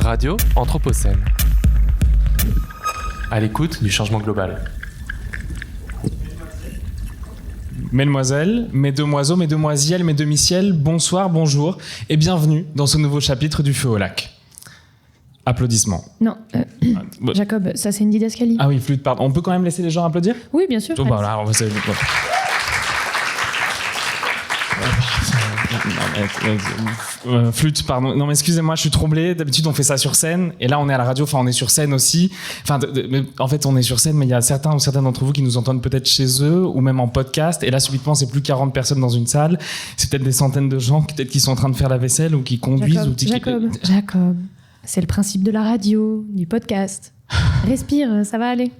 Radio Anthropocène. À l'écoute du changement global. Mesdemoiselles, mes demoiseaux, mes demoiselles, mes demi-ciels, bonsoir, bonjour et bienvenue dans ce nouveau chapitre du Feu au lac. Applaudissements. Non, Jacob, ça c'est une didascalie. Ah oui, flûte, pardon. On peut quand même laisser les gens applaudir ? Oui, bien sûr. Oh, bah, là, on va flûte, pardon. Non, mais excusez-moi, je suis troublé. D'habitude, on fait ça sur scène. Et là, on est à la radio. Enfin, on est sur scène aussi. Enfin, en fait, on est sur scène, mais il y a certains ou certaines d'entre vous qui nous entendent peut-être chez eux ou même en podcast. Et là, subitement, c'est plus 40 personnes dans une salle. C'est peut-être des centaines de gens peut-être qui sont en train de faire la vaisselle ou qui conduisent. Jacob, c'est le principe de la radio, du podcast. Respire, ça va aller.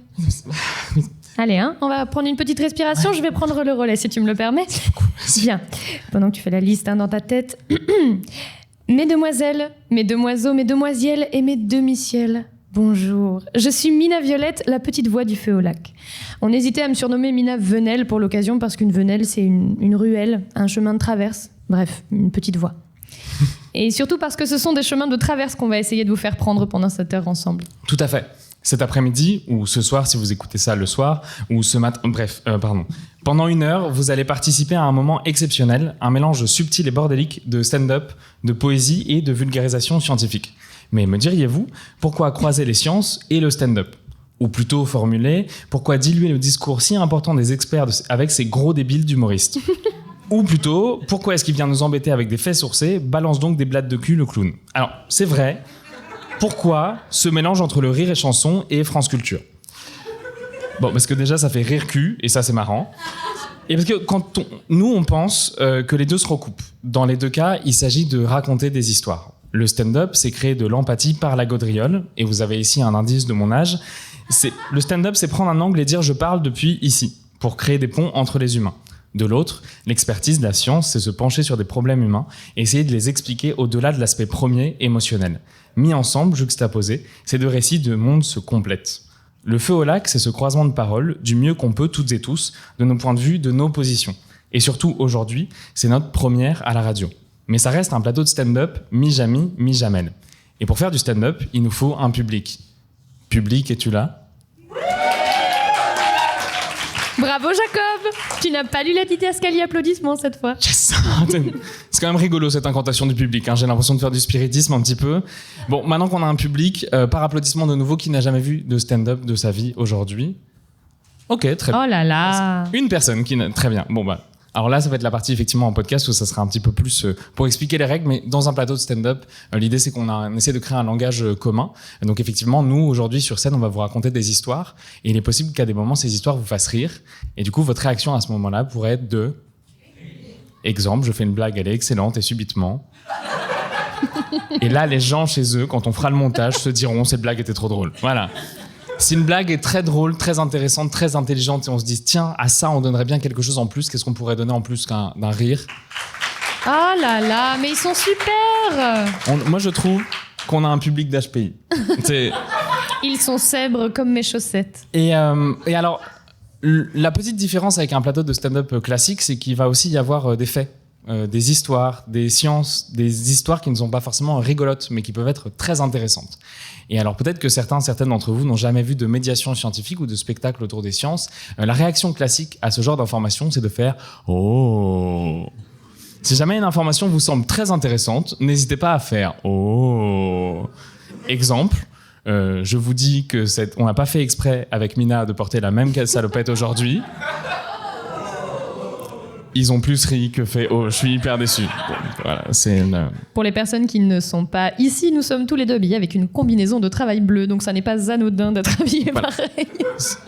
Allez, on va prendre une petite respiration. Je vais prendre le relais, si tu me le permets. Bien. Pendant que tu fais la liste dans ta tête. Mes demoiselles, mes demoiseaux, mes demoiselles et mes demi-ciels, bonjour. Je suis Mina Violette, la petite voix du Feu au lac. On hésitait à me surnommer Mina Venelle pour l'occasion, parce qu'une venelle, c'est une ruelle, un chemin de traverse. Bref, une petite voix. Et surtout parce que ce sont des chemins de traverse qu'on va essayer de vous faire prendre pendant cette heure ensemble. Tout à fait. Cet après-midi, ou ce soir, si vous écoutez ça le soir, ou ce matin, Pendant une heure, vous allez participer à un moment exceptionnel, un mélange subtil et bordélique de stand-up, de poésie et de vulgarisation scientifique. Mais me diriez-vous, pourquoi croiser les sciences et le stand-up ? Ou plutôt formulé, pourquoi diluer le discours si important des experts avec ces gros débiles d'humoristes ? Ou plutôt, pourquoi est-ce qu'il vient nous embêter avec des faits sourcés, balance donc des blattes de cul le clown ? Alors, c'est vrai. Pourquoi ce mélange entre le rire et chanson et France Culture ? Bon, parce que déjà, ça fait rire cul, et ça, c'est marrant. Et parce que nous, on pense que les deux se recoupent. Dans les deux cas, il s'agit de raconter des histoires. Le stand-up, c'est créer de l'empathie par la gaudriole, et vous avez ici un indice de mon âge. Le stand-up, c'est prendre un angle et dire « je parle depuis ici », pour créer des ponts entre les humains. De l'autre, l'expertise de la science, c'est se pencher sur des problèmes humains et essayer de les expliquer au-delà de l'aspect premier, émotionnel. Mis ensemble, juxtaposés, ces deux récits de mondes se complètent. Le Feu au lac, c'est ce croisement de paroles, du mieux qu'on peut toutes et tous, de nos points de vue, de nos positions. Et surtout, aujourd'hui, c'est notre première à la radio. Mais ça reste un plateau de stand-up, mi-Jamy, mi-Jamel. Et pour faire du stand-up, il nous faut un public. Public, es-tu là ? Bravo Jacob, tu n'as pas lu la didascalie applaudissements cette fois. Yes. C'est quand même rigolo cette incantation du public, J'ai l'impression de faire du spiritisme un petit peu. Bon, maintenant qu'on a un public, par applaudissement de nouveau, qui n'a jamais vu de stand-up de sa vie aujourd'hui. Ok, très bien. Oh là là. Une personne qui n'a... Très bien, bon bah... Alors là, ça va être la partie effectivement en podcast où ça sera un petit peu plus pour expliquer les règles, mais dans un plateau de stand-up, l'idée c'est qu'on essaie de créer un langage commun. Donc effectivement, nous aujourd'hui sur scène, on va vous raconter des histoires et il est possible qu'à des moments ces histoires vous fassent rire. Et du coup, votre réaction à ce moment-là pourrait être de... Exemple, je fais une blague, elle est excellente et subitement... Et là, les gens chez eux, quand on fera le montage, se diront cette blague était trop drôle. Voilà. Si une blague est très drôle, très intéressante, très intelligente et on se dit tiens, à ça on donnerait bien quelque chose en plus, qu'est-ce qu'on pourrait donner en plus d'un rire ? Oh là là, mais ils sont super. Moi je trouve qu'on a un public d'HPI. Ils sont sèbres comme mes chaussettes. Et alors, la petite différence avec un plateau de stand-up classique, c'est qu'il va aussi y avoir des faits. Des histoires, des sciences, des histoires qui ne sont pas forcément rigolotes, mais qui peuvent être très intéressantes. Et alors peut-être que certaines d'entre vous n'ont jamais vu de médiation scientifique ou de spectacle autour des sciences. La réaction classique à ce genre d'information, c'est de faire « Oh ». Si jamais une information vous semble très intéressante, n'hésitez pas à faire « Oh ». Exemple, je vous dis que on n'a pas fait exprès avec Mina de porter la même salopette aujourd'hui. Ils ont plus ri que fait « Oh, je suis hyper déçu ». Voilà, Pour les personnes qui ne sont pas ici, nous sommes tous les deux habillés avec une combinaison de travail bleu, donc ça n'est pas anodin d'être habillé pareil.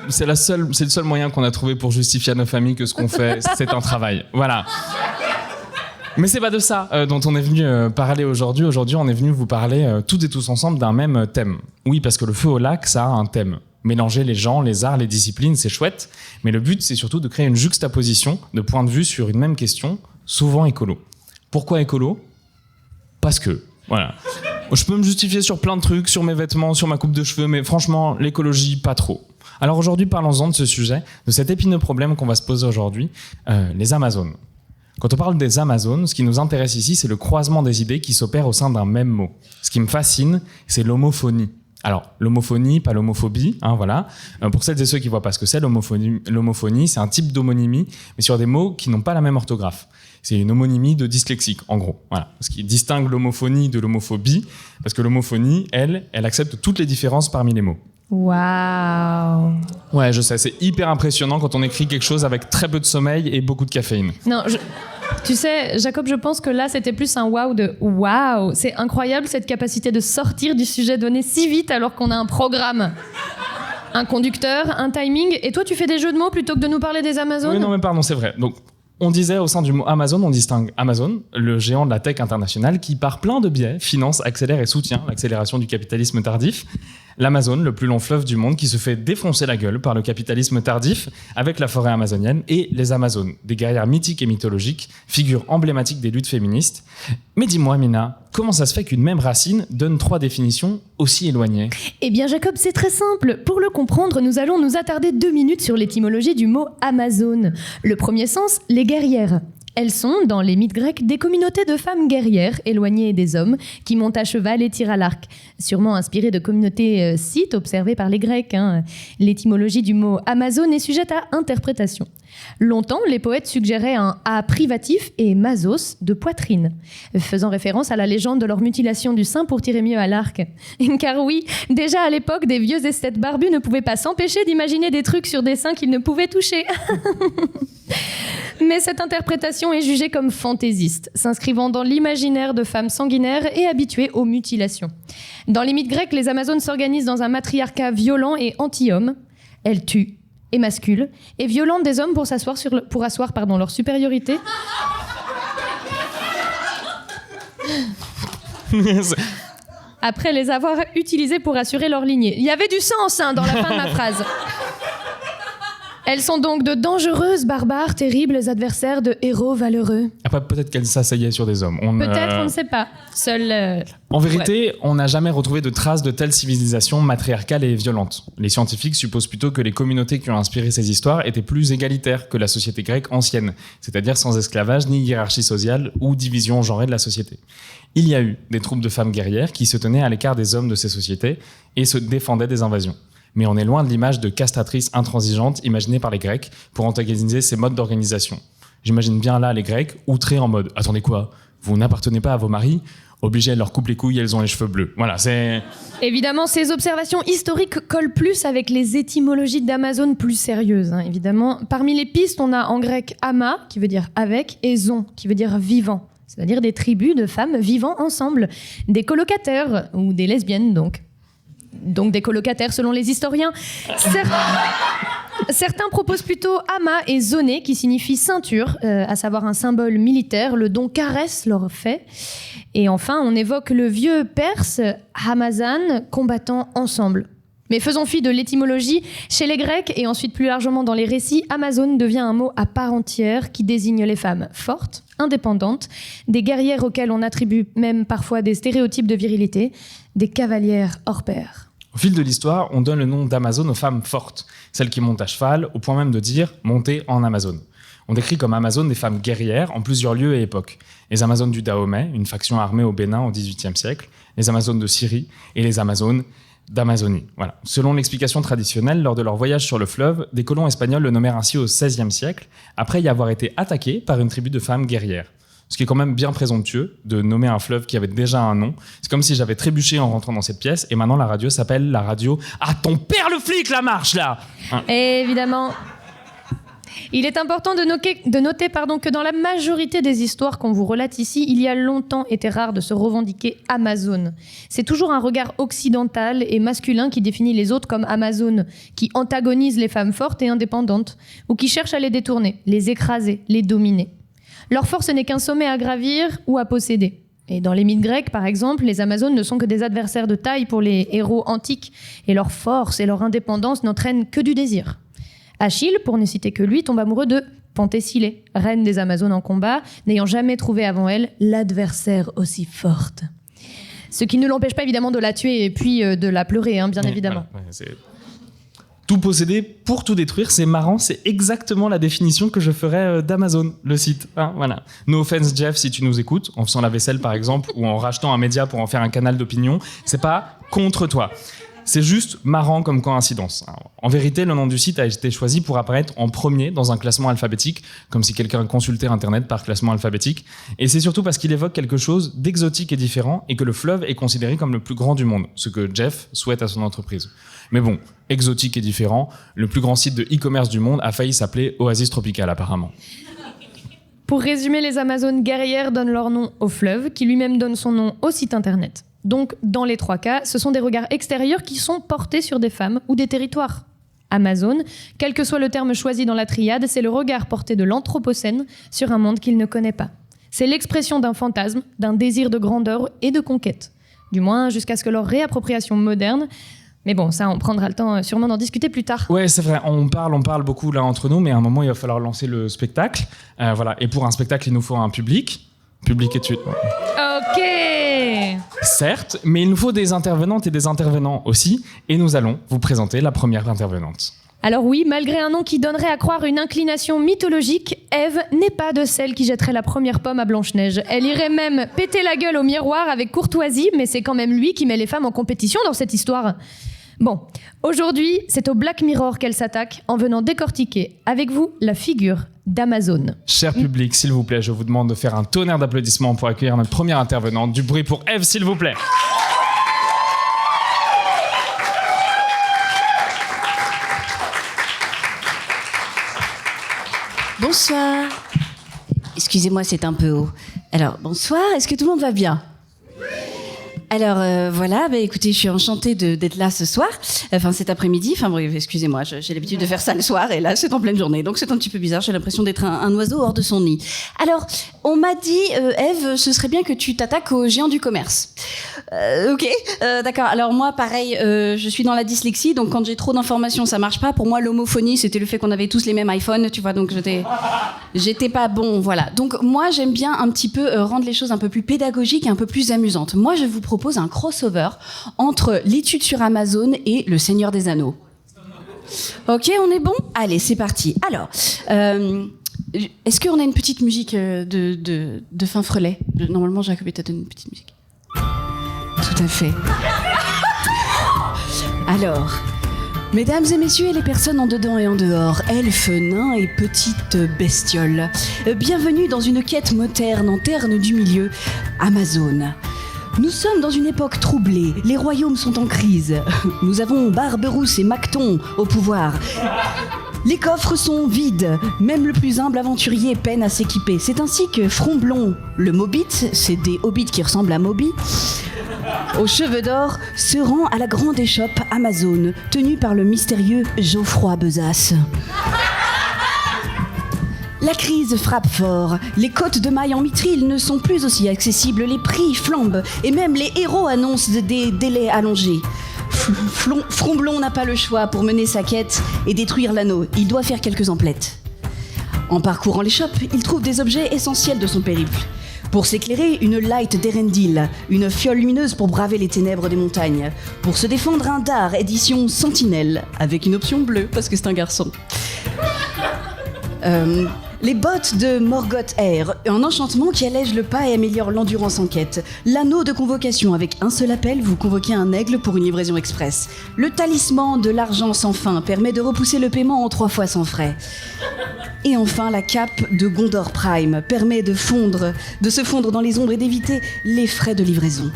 C'est le seul moyen qu'on a trouvé pour justifier à nos familles que ce qu'on fait, c'est un travail. Voilà. Mais c'est pas de ça dont on est venu parler aujourd'hui. Aujourd'hui, on est venu vous parler toutes et tous ensemble d'un même thème. Oui, parce que le Feu au lac, ça a un thème. Mélanger les gens, les arts, les disciplines, c'est chouette. Mais le but, c'est surtout de créer une juxtaposition de points de vue sur une même question, souvent écolo. Pourquoi écolo ? Parce que, voilà. Je peux me justifier sur plein de trucs, sur mes vêtements, sur ma coupe de cheveux, mais franchement, l'écologie, pas trop. Alors aujourd'hui, parlons-en de ce sujet, de cet épineux problème qu'on va se poser aujourd'hui, les Amazones. Quand on parle des Amazones, ce qui nous intéresse ici, c'est le croisement des idées qui s'opèrent au sein d'un même mot. Ce qui me fascine, c'est l'homophonie. Alors, l'homophonie, pas l'homophobie, voilà. Pour celles et ceux qui ne voient pas ce que c'est, l'homophonie, c'est un type d'homonymie, mais sur des mots qui n'ont pas la même orthographe. C'est une homonymie de dyslexique, en gros. Voilà. Ce qui distingue l'homophonie de l'homophobie, parce que l'homophonie, elle accepte toutes les différences parmi les mots. Waouh! Ouais, je sais, c'est hyper impressionnant quand on écrit quelque chose avec très peu de sommeil et beaucoup de caféine. Non, tu sais, Jacob, je pense que là, c'était plus un waouh de waouh. C'est incroyable cette capacité de sortir du sujet donné si vite alors qu'on a un programme, un conducteur, un timing. Et toi, tu fais des jeux de mots plutôt que de nous parler des Amazones? Oui, non, mais pardon, c'est vrai. Donc, on disait au sein du mot Amazon, on distingue Amazon, le géant de la tech internationale, qui par plein de biais finance, accélère et soutient l'accélération du capitalisme tardif. L'Amazon, le plus long fleuve du monde, qui se fait défoncer la gueule par le capitalisme tardif avec la forêt amazonienne, et les Amazones, des guerrières mythiques et mythologiques, figures emblématiques des luttes féministes. Mais dis-moi, Mina, comment ça se fait qu'une même racine donne 3 définitions aussi éloignées? Eh bien, Jacob, c'est très simple. Pour le comprendre, nous allons nous attarder 2 minutes sur l'étymologie du mot Amazone. Le premier sens, les guerrières. Elles sont, dans les mythes grecs, des communautés de femmes guerrières, éloignées des hommes, qui montent à cheval et tirent à l'arc. Sûrement inspirées de communautés scythes observées par les Grecs. L'étymologie du mot Amazone est sujette à interprétation. Longtemps, les poètes suggéraient un A privatif et mazos de poitrine, faisant référence à la légende de leur mutilation du sein pour tirer mieux à l'arc. Car oui, déjà à l'époque, des vieux esthètes barbus ne pouvaient pas s'empêcher d'imaginer des trucs sur des seins qu'ils ne pouvaient toucher. Mais cette interprétation est jugée comme fantaisiste, s'inscrivant dans l'imaginaire de femmes sanguinaires et habituées aux mutilations. Dans les mythes grecs, les Amazones s'organisent dans un matriarcat violent et anti-homme. Elles tuent, émasculent et violentent des hommes pour asseoir leur supériorité. Après les avoir utilisés pour assurer leur lignée. Il y avait du sens dans la fin de ma phrase. Elles sont donc de dangereuses barbares, terribles adversaires de héros valeureux. Après, peut-être qu'elles s'asseillaient sur des hommes. Peut-être, on ne sait pas. Seul. En vérité, on n'a jamais retrouvé de traces de telles civilisations matriarcales et violentes. Les scientifiques supposent plutôt que les communautés qui ont inspiré ces histoires étaient plus égalitaires que la société grecque ancienne, c'est-à-dire sans esclavage ni hiérarchie sociale ou division genrée de la société. Il y a eu des troupes de femmes guerrières qui se tenaient à l'écart des hommes de ces sociétés et se défendaient des invasions. Mais on est loin de l'image de castratrice intransigeante imaginée par les Grecs pour antagoniser ces modes d'organisation. J'imagine bien là les Grecs outrés en mode « Attendez quoi ? Vous n'appartenez pas à vos maris ? Obligés, elles leur coupent les couilles, elles ont les cheveux bleus. » Voilà, c'est... Évidemment, ces observations historiques collent plus avec les étymologies d'Amazone plus sérieuses, évidemment. Parmi les pistes, on a en grec « ama » qui veut dire « avec » et « zon » qui veut dire « vivant ». C'est-à-dire des tribus de femmes vivant ensemble. Des colocataires, ou des lesbiennes donc. Donc des colocataires selon les historiens. Certains proposent plutôt ama et zoné qui signifie ceinture, à savoir un symbole militaire, le don caresse leur fait. Et enfin, on évoque le vieux perse Hamazan, combattant ensemble. Mais faisons fi de l'étymologie. Chez les Grecs et ensuite plus largement dans les récits, Amazone devient un mot à part entière qui désigne les femmes fortes, indépendantes, des guerrières auxquelles on attribue même parfois des stéréotypes de virilité, des cavalières hors pair. Au fil de l'histoire, on donne le nom d'Amazone aux femmes fortes, celles qui montent à cheval, au point même de dire « monter en Amazone ». On décrit comme Amazone des femmes guerrières en plusieurs lieux et époques. Les Amazones du Dahomey, une faction armée au Bénin au XVIIIe siècle, les Amazones de Syrie et les Amazones d'Amazonie. Voilà. Selon l'explication traditionnelle, lors de leur voyage sur le fleuve, des colons espagnols le nommèrent ainsi au XVIe siècle, après y avoir été attaqués par une tribu de femmes guerrières. Ce qui est quand même bien présomptueux de nommer un fleuve qui avait déjà un nom. C'est comme si j'avais trébuché en rentrant dans cette pièce et maintenant la radio s'appelle la radio « Ah, ton père le flic, la marche, là !» Évidemment. Il est important de noter que dans la majorité des histoires qu'on vous relate ici, il y a longtemps été rare de se revendiquer Amazone. C'est toujours un regard occidental et masculin qui définit les autres comme Amazones, qui antagonisent les femmes fortes et indépendantes, ou qui cherchent à les détourner, les écraser, les dominer. Leur force n'est qu'un sommet à gravir ou à posséder. Et dans les mythes grecs, par exemple, les Amazones ne sont que des adversaires de taille pour les héros antiques, et leur force et leur indépendance n'entraînent que du désir. Achille, pour ne citer que lui, tombe amoureux de Penthessilée, reine des Amazones en combat, n'ayant jamais trouvé avant elle l'adversaire aussi forte. Ce qui ne l'empêche pas évidemment de la tuer et puis de la pleurer, bien évidemment. Ouais, Tout posséder pour tout détruire, c'est marrant, c'est exactement la définition que je ferais d'Amazon, le site. Hein, voilà. No offense Jeff, si tu nous écoutes, en faisant la vaisselle par exemple, ou en rachetant un média pour en faire un canal d'opinion, c'est pas contre toi. C'est juste marrant comme coïncidence. En vérité, le nom du site a été choisi pour apparaître en premier dans un classement alphabétique, comme si quelqu'un consultait Internet par classement alphabétique. Et c'est surtout parce qu'il évoque quelque chose d'exotique et différent, et que le fleuve est considéré comme le plus grand du monde, ce que Jeff souhaite à son entreprise. Mais bon, exotique et différent, le plus grand site de e-commerce du monde a failli s'appeler Oasis Tropical apparemment. Pour résumer, les Amazones guerrières donnent leur nom au fleuve, qui lui-même donne son nom au site internet. Donc, dans les 3 cas, ce sont des regards extérieurs qui sont portés sur des femmes ou des territoires. Amazon, quel que soit le terme choisi dans la triade, c'est le regard porté de l'Anthropocène sur un monde qu'il ne connaît pas. C'est l'expression d'un fantasme, d'un désir de grandeur et de conquête. Du moins, jusqu'à ce que leur réappropriation moderne... Mais bon, ça, on prendra le temps sûrement d'en discuter plus tard. Ouais, c'est vrai, on parle beaucoup là entre nous, mais à un moment, il va falloir lancer le spectacle. Voilà. Et pour un spectacle, il nous faut un public. Public étude. Ok. Certes, mais il nous faut des intervenantes et des intervenants aussi, et nous allons vous présenter la première intervenante. Alors oui, malgré un nom qui donnerait à croire une inclination mythologique, Ève n'est pas de celles qui jetteraient la première pomme à Blanche-Neige. Elle irait même péter la gueule au miroir avec courtoisie, mais c'est quand même lui qui met les femmes en compétition dans cette histoire. Bon, aujourd'hui, c'est au Black Mirror qu'elle s'attaque en venant décortiquer avec vous la figure d'Amazon. Cher public, s'il vous plaît, je vous demande de faire un tonnerre d'applaudissements pour accueillir notre première intervenante. Du bruit pour Ève, s'il vous plaît. Bonsoir. Excusez-moi, c'est un peu haut. Alors, bonsoir, est-ce que tout le monde va bien ? Alors voilà, écoutez, je suis enchantée d'être là ce soir, enfin cet après-midi, enfin bref, excusez-moi, j'ai l'habitude de faire ça le soir et là c'est en pleine journée, donc c'est un petit peu bizarre, j'ai l'impression d'être un oiseau hors de son nid. Alors, on m'a dit, Ève, ce serait bien que tu t'attaques aux géants du commerce. Ok, d'accord, alors moi pareil, je suis dans la dyslexie, donc quand j'ai trop d'informations ça marche pas, pour moi l'homophonie c'était le fait qu'on avait tous les mêmes iPhones, tu vois, donc j'étais pas bon, voilà. Donc moi j'aime bien un petit peu rendre les choses un peu plus pédagogiques et un peu plus amusantes. Moi je vous propose un crossover entre l'étude sur Amazon et le Seigneur des Anneaux. Ok, on est bon ? Allez, c'est parti. Alors, est-ce qu'on a une petite musique de fin frelet ? Normalement, Jacob t'a donné une petite musique. Tout à fait. Alors, mesdames et messieurs et les personnes en dedans et en dehors, elfes, nains et petites bestioles, bienvenue dans une quête moderne en terre du milieu, Amazon. Nous sommes dans une époque troublée, les royaumes sont en crise. Nous avons Barberousse et Macton au pouvoir. Les coffres sont vides, même le plus humble aventurier peine à s'équiper. C'est ainsi que Fromblon, le Mobit, c'est des hobbits qui ressemblent à Moby, aux cheveux d'or, se rend à la grande échoppe Amazon, tenue par le mystérieux Geoffroy Besace. La crise frappe fort. Les côtes de mailles en mitril ne sont plus aussi accessibles, les prix flambent et même les héros annoncent des délais allongés. Fromblon n'a pas le choix pour mener sa quête et détruire l'anneau. Il doit faire quelques emplettes. En parcourant l'échoppe, il trouve des objets essentiels de son périple. Pour s'éclairer, une light d'Erendil, une fiole lumineuse pour braver les ténèbres des montagnes. Pour se défendre, un dard édition Sentinelle, avec une option bleue parce que c'est un garçon. Les bottes de Morgoth Air, un enchantement qui allège le pas et améliore l'endurance en quête. L'anneau de convocation, avec un seul appel, vous convoquez un aigle pour une livraison express. Le talisman de l'argent sans fin permet de repousser le paiement en 3 fois sans frais. Et enfin, la cape de Gondor Prime permet de se fondre dans les ombres et d'éviter les frais de livraison.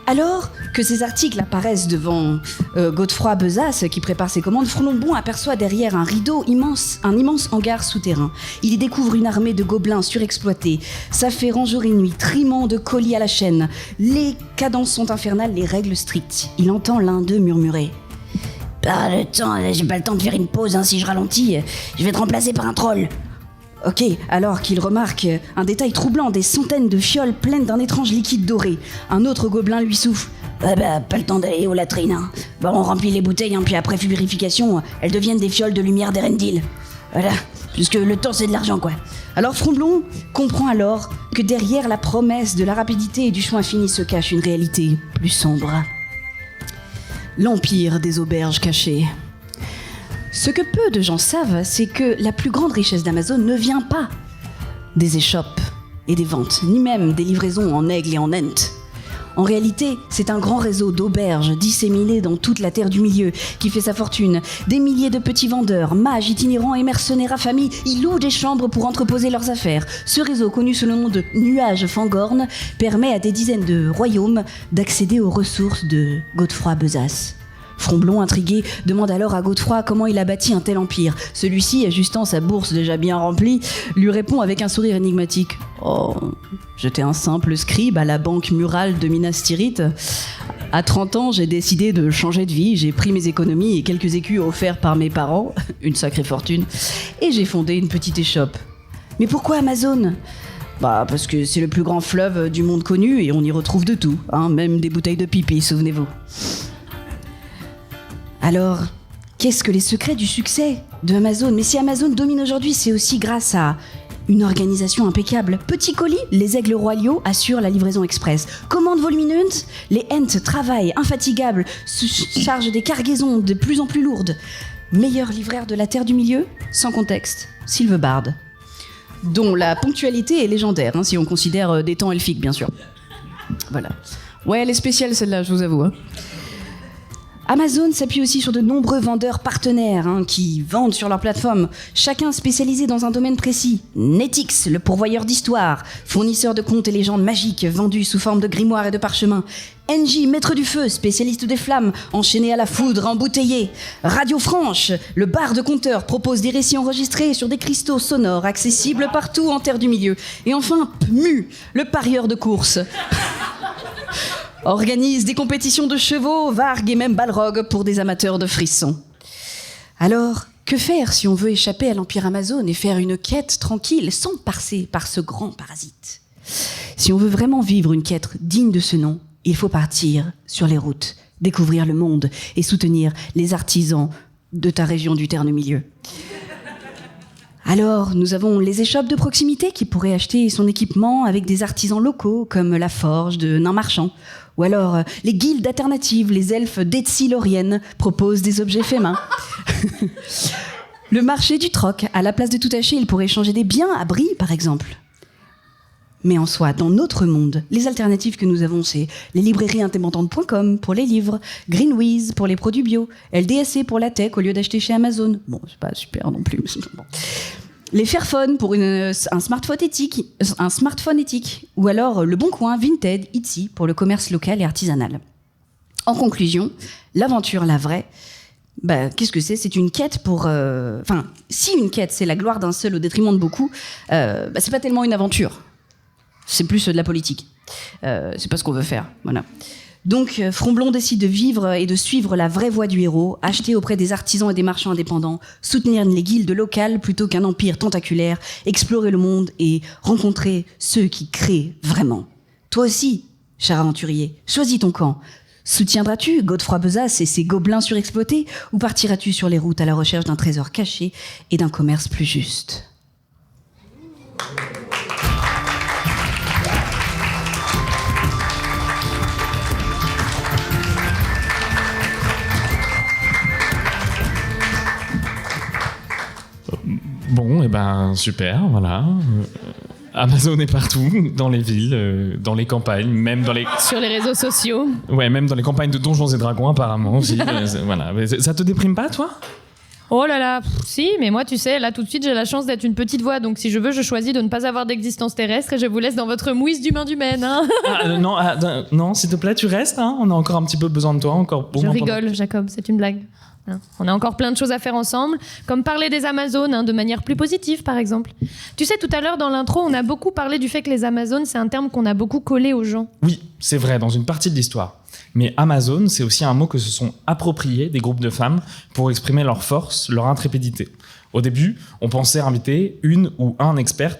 Alors que ces articles apparaissent devant Godefroy Besace, qui prépare ses commandes, Frolambon aperçoit derrière un rideau immense, un immense hangar souterrain. Il y découvre une armée de gobelins surexploités. Ça fait rang jour et nuit, trimant de colis à la chaîne. Les cadences sont infernales, les règles strictes. Il entend l'un d'eux murmurer. J'ai pas le temps de faire une pause, si je ralentis, je vais te remplacer par un troll. Ok, alors qu'il remarque un détail troublant, des centaines de fioles pleines d'un étrange liquide doré. Un autre gobelin lui souffle. Pas le temps d'aller aux latrines. Bon, on remplit les bouteilles, puis après purification, elles deviennent des fioles de lumière d'Erendil. Voilà, puisque le temps c'est de l'argent, quoi. Alors Fromblon comprend alors que derrière la promesse de la rapidité et du choix infini se cache une réalité plus sombre. L'empire des auberges cachées. Ce que peu de gens savent, c'est que la plus grande richesse d'Amazon ne vient pas des échoppes et des ventes, ni même des livraisons en aigle et en ent. En réalité, c'est un grand réseau d'auberges disséminées dans toute la terre du milieu qui fait sa fortune. Des milliers de petits vendeurs, mages itinérants et mercenaires affamés, ils louent des chambres pour entreposer leurs affaires. Ce réseau, connu sous le nom de Nuage Fangorn, permet à des dizaines de royaumes d'accéder aux ressources de Godefroy Besace. Fromblon, intrigué, demande alors à Godefroy comment il a bâti un tel empire. Celui-ci, ajustant sa bourse déjà bien remplie, lui répond avec un sourire énigmatique. « Oh, j'étais un simple scribe à la banque murale de Minas Tirith. À 30 ans, j'ai décidé de changer de vie, j'ai pris mes économies et quelques écus offerts par mes parents, une sacrée fortune, et j'ai fondé une petite échoppe. Mais pourquoi Amazon ? Bah, parce que c'est le plus grand fleuve du monde connu et on y retrouve de tout, hein, même des bouteilles de pipi, souvenez-vous. » Alors, qu'est-ce que les secrets du succès de Amazon ? Mais si Amazon domine aujourd'hui, c'est aussi grâce à une organisation impeccable. Petit colis, les aigles royaux assurent la livraison express. Commande volumineuse, les ents travaillent infatigables, se chargent des cargaisons de plus en plus lourdes. Meilleur libraire de la terre du milieu ? Sans contexte, Sylvebard. Dont la ponctualité est légendaire, hein, si on considère des temps elfiques, bien sûr. Voilà. Ouais, elle est spéciale celle-là, je vous avoue. Hein. Amazon s'appuie aussi sur de nombreux vendeurs partenaires qui vendent sur leur plateforme, chacun spécialisé dans un domaine précis. Netix, le pourvoyeur d'histoire, fournisseur de contes et légendes magiques vendus sous forme de grimoires et de parchemins. NJ, maître du feu, spécialiste des flammes, enchaîné à la foudre, embouteillé. Radio Franche, le bar de conteur, propose des récits enregistrés sur des cristaux sonores accessibles partout en terre du milieu. Et enfin, PMU, le parieur de course. Organise des compétitions de chevaux, vargues et même balrogs pour des amateurs de frissons. Alors, que faire si on veut échapper à l'empire Amazon et faire une quête tranquille sans passer par ce grand parasite ? Si on veut vraiment vivre une quête digne de ce nom, il faut partir sur les routes, découvrir le monde et soutenir les artisans de ta région du Terre-du-Milieu. Alors, nous avons les échoppes de proximité qui pourraient acheter son équipement avec des artisans locaux comme la forge de nains marchands. Ou alors, les guildes alternatives, les elfes d'Etsilorienne proposent des objets faits main. Le marché du troc, à la place de tout acheter, il pourrait échanger des biens à Brie, par exemple. Mais en soi, dans notre monde, les alternatives que nous avons, c'est les librairies indépendantes.com pour les livres, Greenwiz pour les produits bio, LDSC pour la tech au lieu d'acheter chez Amazon. Bon, c'est pas super non plus. Bon. Les Fairphone pour un smartphone éthique, ou alors Le Bon Coin, Vinted, Etsy pour le commerce local et artisanal. En conclusion, l'aventure, la vraie, qu'est-ce que c'est ? C'est une quête pour... si une quête, c'est la gloire d'un seul au détriment de beaucoup, c'est pas tellement une aventure. C'est plus de la politique. C'est pas ce qu'on veut faire, voilà. Donc, Fromblon décide de vivre et de suivre la vraie voie du héros, acheter auprès des artisans et des marchands indépendants, soutenir les guildes locales plutôt qu'un empire tentaculaire, explorer le monde et rencontrer ceux qui créent vraiment. Toi aussi, cher aventurier, choisis ton camp. Soutiendras-tu Godefroy Besace et ses gobelins surexploités ou partiras-tu sur les routes à la recherche d'un trésor caché et d'un commerce plus juste ? Bon, super, voilà. Amazon est partout, dans les villes, dans les campagnes, même dans les... Sur les réseaux sociaux. Ouais, même dans les campagnes de Donjons et Dragons, apparemment aussi. Voilà. Ça te déprime pas, toi ? Oh là là, si, mais moi, tu sais, là, tout de suite, j'ai la chance d'être une petite voix, donc si je veux, je choisis de ne pas avoir d'existence terrestre et je vous laisse dans votre mouise d'humaine. Hein. Non, s'il te plaît, tu restes, hein. On a encore un petit peu besoin de toi, encore. Je rigole, Jacob, c'est une blague. On a encore plein de choses à faire ensemble, comme parler des Amazones de manière plus positive, par exemple. Tu sais, tout à l'heure, dans l'intro, on a beaucoup parlé du fait que les Amazones, c'est un terme qu'on a beaucoup collé aux gens. Oui, c'est vrai, dans une partie de l'histoire. Mais Amazon, c'est aussi un mot que se sont appropriés des groupes de femmes pour exprimer leur force, leur intrépidité. Au début, on pensait inviter une ou un expert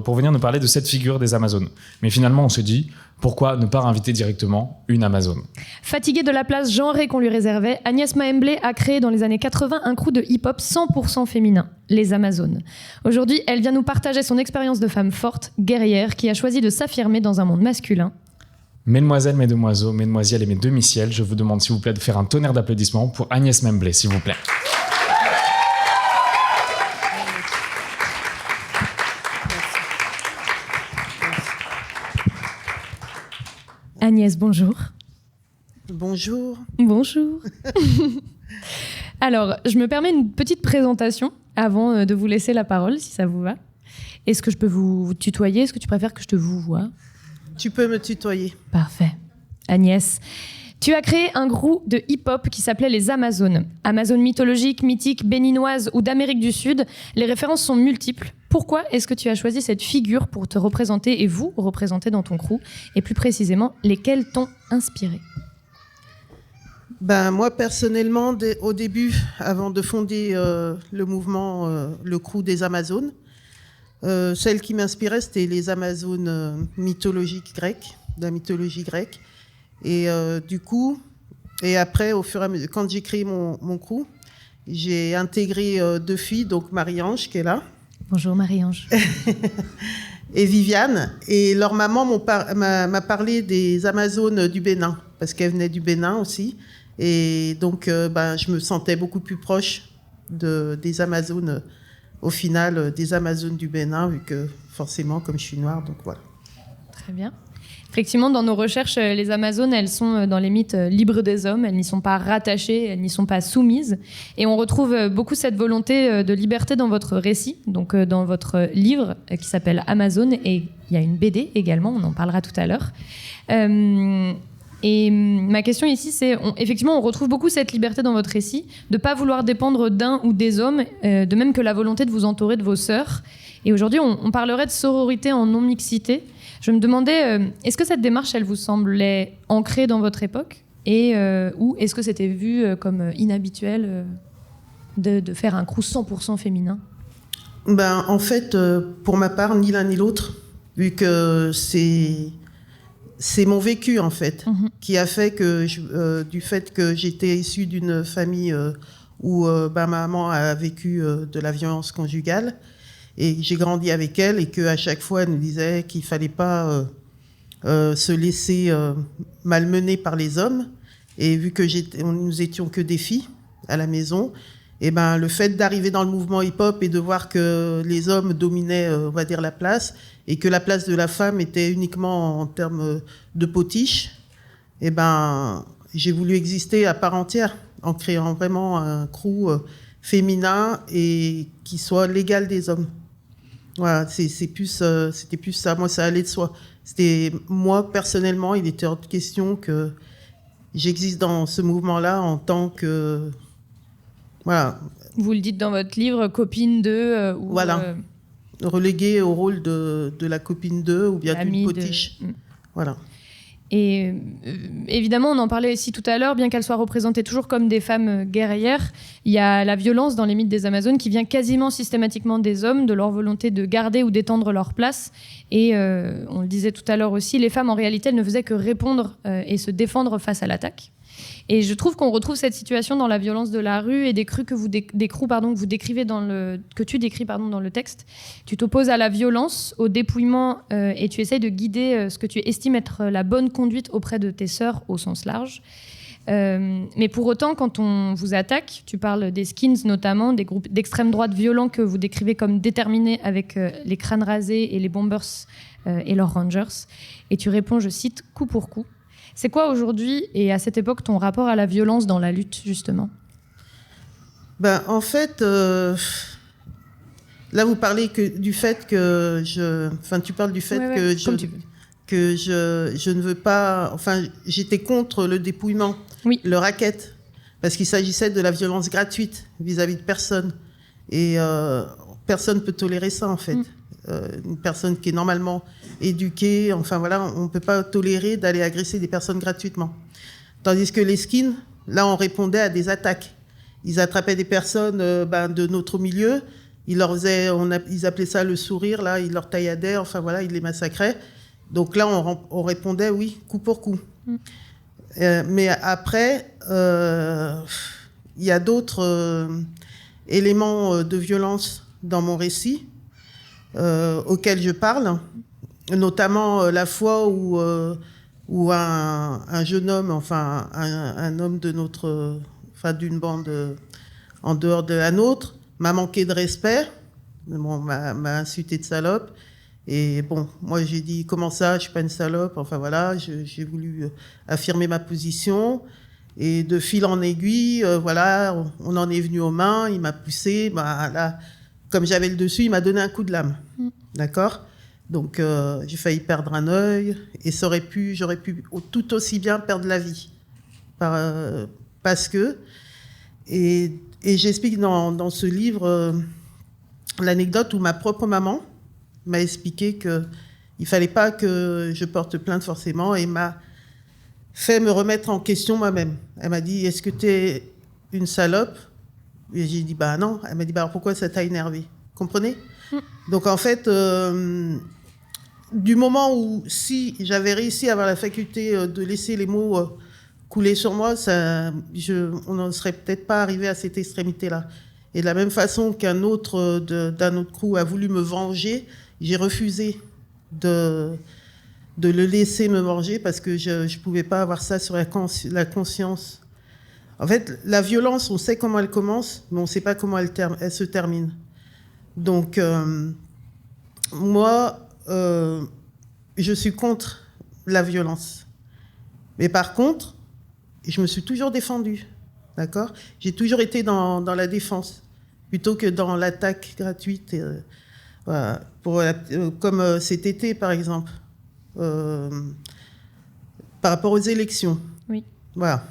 pour venir nous parler de cette figure des Amazones. Mais finalement, on se dit, pourquoi ne pas inviter directement une Amazone ? Fatiguée de la place genrée qu'on lui réservait, Agnès Maemblé a créé dans les années 80 un crew de hip-hop 100% féminin, les Amazones. Aujourd'hui, elle vient nous partager son expérience de femme forte, guerrière, qui a choisi de s'affirmer dans un monde masculin. Mesdemoiselles, mesdemoiselles, mesdemoiselles et mes demi-ciels, je vous demande s'il vous plaît de faire un tonnerre d'applaudissements pour Agnès Maemblé, s'il vous plaît. Agnès, bonjour. Bonjour. Bonjour. Alors, je me permets une petite présentation avant de vous laisser la parole, si ça vous va. Est-ce que je peux vous tutoyer? Est-ce que tu préfères que je te vouvoie? Tu peux me tutoyer. Parfait. Agnès, tu as créé un groupe de hip-hop qui s'appelait les Amazones. Amazones mythologiques, mythiques, béninoises ou d'Amérique du Sud, les références sont multiples. Pourquoi est-ce que tu as choisi cette figure pour te représenter et vous représenter dans ton crew? Et plus précisément, lesquels t'ont inspiré? Moi, personnellement, au début, avant de fonder le mouvement, le crew des Amazones, celle qui m'inspirait, c'était les Amazones mythologiques grecques, de la mythologie grecque. Et du coup, et après, au fur et à mesure, quand j'ai créé mon crew, j'ai intégré 2 filles, donc Marie-Ange, qui est là. Bonjour Marie-Ange. Et Viviane. Et leur maman m'a parlé des Amazones du Bénin, parce qu'elle venait du Bénin aussi. Et donc, je me sentais beaucoup plus proche des Amazones, au final, des Amazones du Bénin, vu que forcément, comme je suis noire, donc voilà. Très bien. Effectivement, dans nos recherches, les Amazones, elles sont dans les mythes libres des hommes, elles n'y sont pas rattachées, elles n'y sont pas soumises. Et on retrouve beaucoup cette volonté de liberté dans votre récit, donc dans votre livre qui s'appelle Amazone, et il y a une BD également, on en parlera tout à l'heure. Et ma question ici, c'est, effectivement, on retrouve beaucoup cette liberté dans votre récit, de ne pas vouloir dépendre d'un ou des hommes, de même que la volonté de vous entourer de vos sœurs. Et aujourd'hui, on parlerait de sororité en non-mixité. Je me demandais, est-ce que cette démarche, elle vous semblait ancrée dans votre époque, ou est-ce que c'était vu comme inhabituel de faire un crew 100% féminin? En fait, pour ma part, ni l'un ni l'autre, vu que c'est mon vécu, en fait, qui a fait que, du fait que j'étais issue d'une famille où ma maman a vécu de la violence conjugale, et j'ai grandi avec elle, et qu'à chaque fois, elle nous disait qu'il ne fallait pas se laisser malmener par les hommes. Et vu que nous étions que des filles à la maison, et le fait d'arriver dans le mouvement hip-hop et de voir que les hommes dominaient, on va dire, la place, et que la place de la femme était uniquement en termes de potiche, j'ai voulu exister à part entière, en créant vraiment un crew féminin et qui soit l'égal des hommes. Voilà, c'était plus ça. Moi, ça allait de soi. Moi, personnellement, il était hors de question que j'existe dans ce mouvement-là en tant que... Voilà. Vous le dites dans votre livre, copine de... voilà. Reléguée au rôle de la copine de, ou bien d'une potiche. Voilà. Et évidemment, on en parlait aussi tout à l'heure, bien qu'elles soient représentées toujours comme des femmes guerrières, il y a la violence dans les mythes des Amazones qui vient quasiment systématiquement des hommes, de leur volonté de garder ou d'étendre leur place. Et on le disait tout à l'heure aussi, les femmes, en réalité, elles ne faisaient que répondre et se défendre face à l'attaque. Et je trouve qu'on retrouve cette situation dans la violence de la rue et des crews que vous décrivez que tu décris dans le texte. Tu t'opposes à la violence, au dépouillement et tu essayes de guider ce que tu estimes être la bonne conduite auprès de tes sœurs au sens large. Mais pour autant, quand on vous attaque, tu parles des skins notamment, des groupes d'extrême droite violents que vous décrivez comme déterminés avec les crânes rasés et les bombers et leurs rangers. Et tu réponds, je cite, coup pour coup. C'est quoi aujourd'hui, et à cette époque, ton rapport à la violence dans la lutte, justement? En fait, là, vous parlez du fait que tu parles du fait que je ne veux pas... Enfin, j'étais contre le dépouillement, le racket, parce qu'il s'agissait de la violence gratuite vis-à-vis de personne. Et personne ne peut tolérer ça, en fait. Une personne qui est normalement éduquée, enfin voilà, on ne peut pas tolérer d'aller agresser des personnes gratuitement. Tandis que les skins, là, on répondait à des attaques. Ils attrapaient des personnes de notre milieu, ils appelaient ça le sourire, là, ils leur tailladaient, enfin voilà, ils les massacraient. Donc là, on répondait, oui, coup pour coup. Mais après, il y a d'autres éléments de violence dans mon récit, auquel je parle, notamment la fois où un jeune homme, enfin un homme d'une bande en dehors de la nôtre, m'a manqué de respect, m'a insulté de salope, Et bon, moi, j'ai dit, comment ça, je suis pas une salope. Enfin, voilà, j'ai voulu affirmer ma position. Et de fil en aiguille, voilà, on en est venu aux mains, il m'a poussé. Bah, là, comme j'avais le dessus, il m'a donné un coup de lame. D'accord ? Donc, j'ai failli perdre un œil. Et j'aurais pu tout aussi bien perdre la vie. Parce que... Et j'explique dans ce livre l'anecdote où ma propre maman m'a expliqué qu'il ne fallait pas que je porte plainte forcément et m'a fait me remettre en question moi-même. Elle m'a dit, est-ce que tu es une salope ? Et j'ai dit, bah non. Elle m'a dit, bah alors pourquoi ça t'a énervé ? Comprenez ? Donc en fait, du moment où si j'avais réussi à avoir la faculté de laisser les mots couler sur moi, on n'en serait peut-être pas arrivé à cette extrémité-là. Et de la même façon qu'un autre d'un autre crew a voulu me venger, j'ai refusé de le laisser me venger parce que je ne pouvais pas avoir ça sur la conscience. En fait, la violence, on sait comment elle commence, mais on ne sait pas comment elle se termine. Donc, moi, je suis contre la violence. Mais par contre, je me suis toujours défendue, d'accord ? J'ai toujours été dans la défense, plutôt que dans l'attaque gratuite, voilà, comme cet été, par exemple, par rapport aux élections. Oui. Voilà.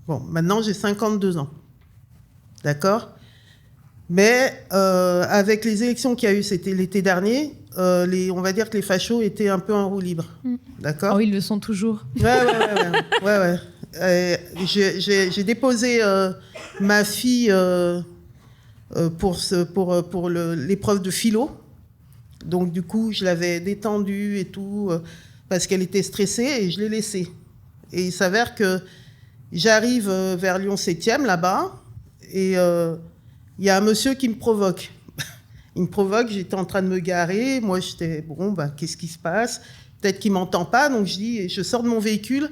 Bon, maintenant, j'ai 52 ans, d'accord ? Mais avec les élections qu'il y a eu, c'était l'été dernier, on va dire que les fachos étaient un peu en roue libre, d'accord ? Oh, ils le sont toujours. Ouais. J'ai déposé ma fille pour l'épreuve de philo. Donc, du coup, je l'avais détendue et tout, parce qu'elle était stressée, et je l'ai laissée. Et il s'avère que j'arrive vers Lyon 7e, là-bas, et il y a un monsieur qui me provoque. Il me provoque, j'étais en train de me garer. Moi, j'étais, bon, ben, qu'est-ce qui se passe ? Peut-être qu'il ne m'entend pas. Donc, je sors de mon véhicule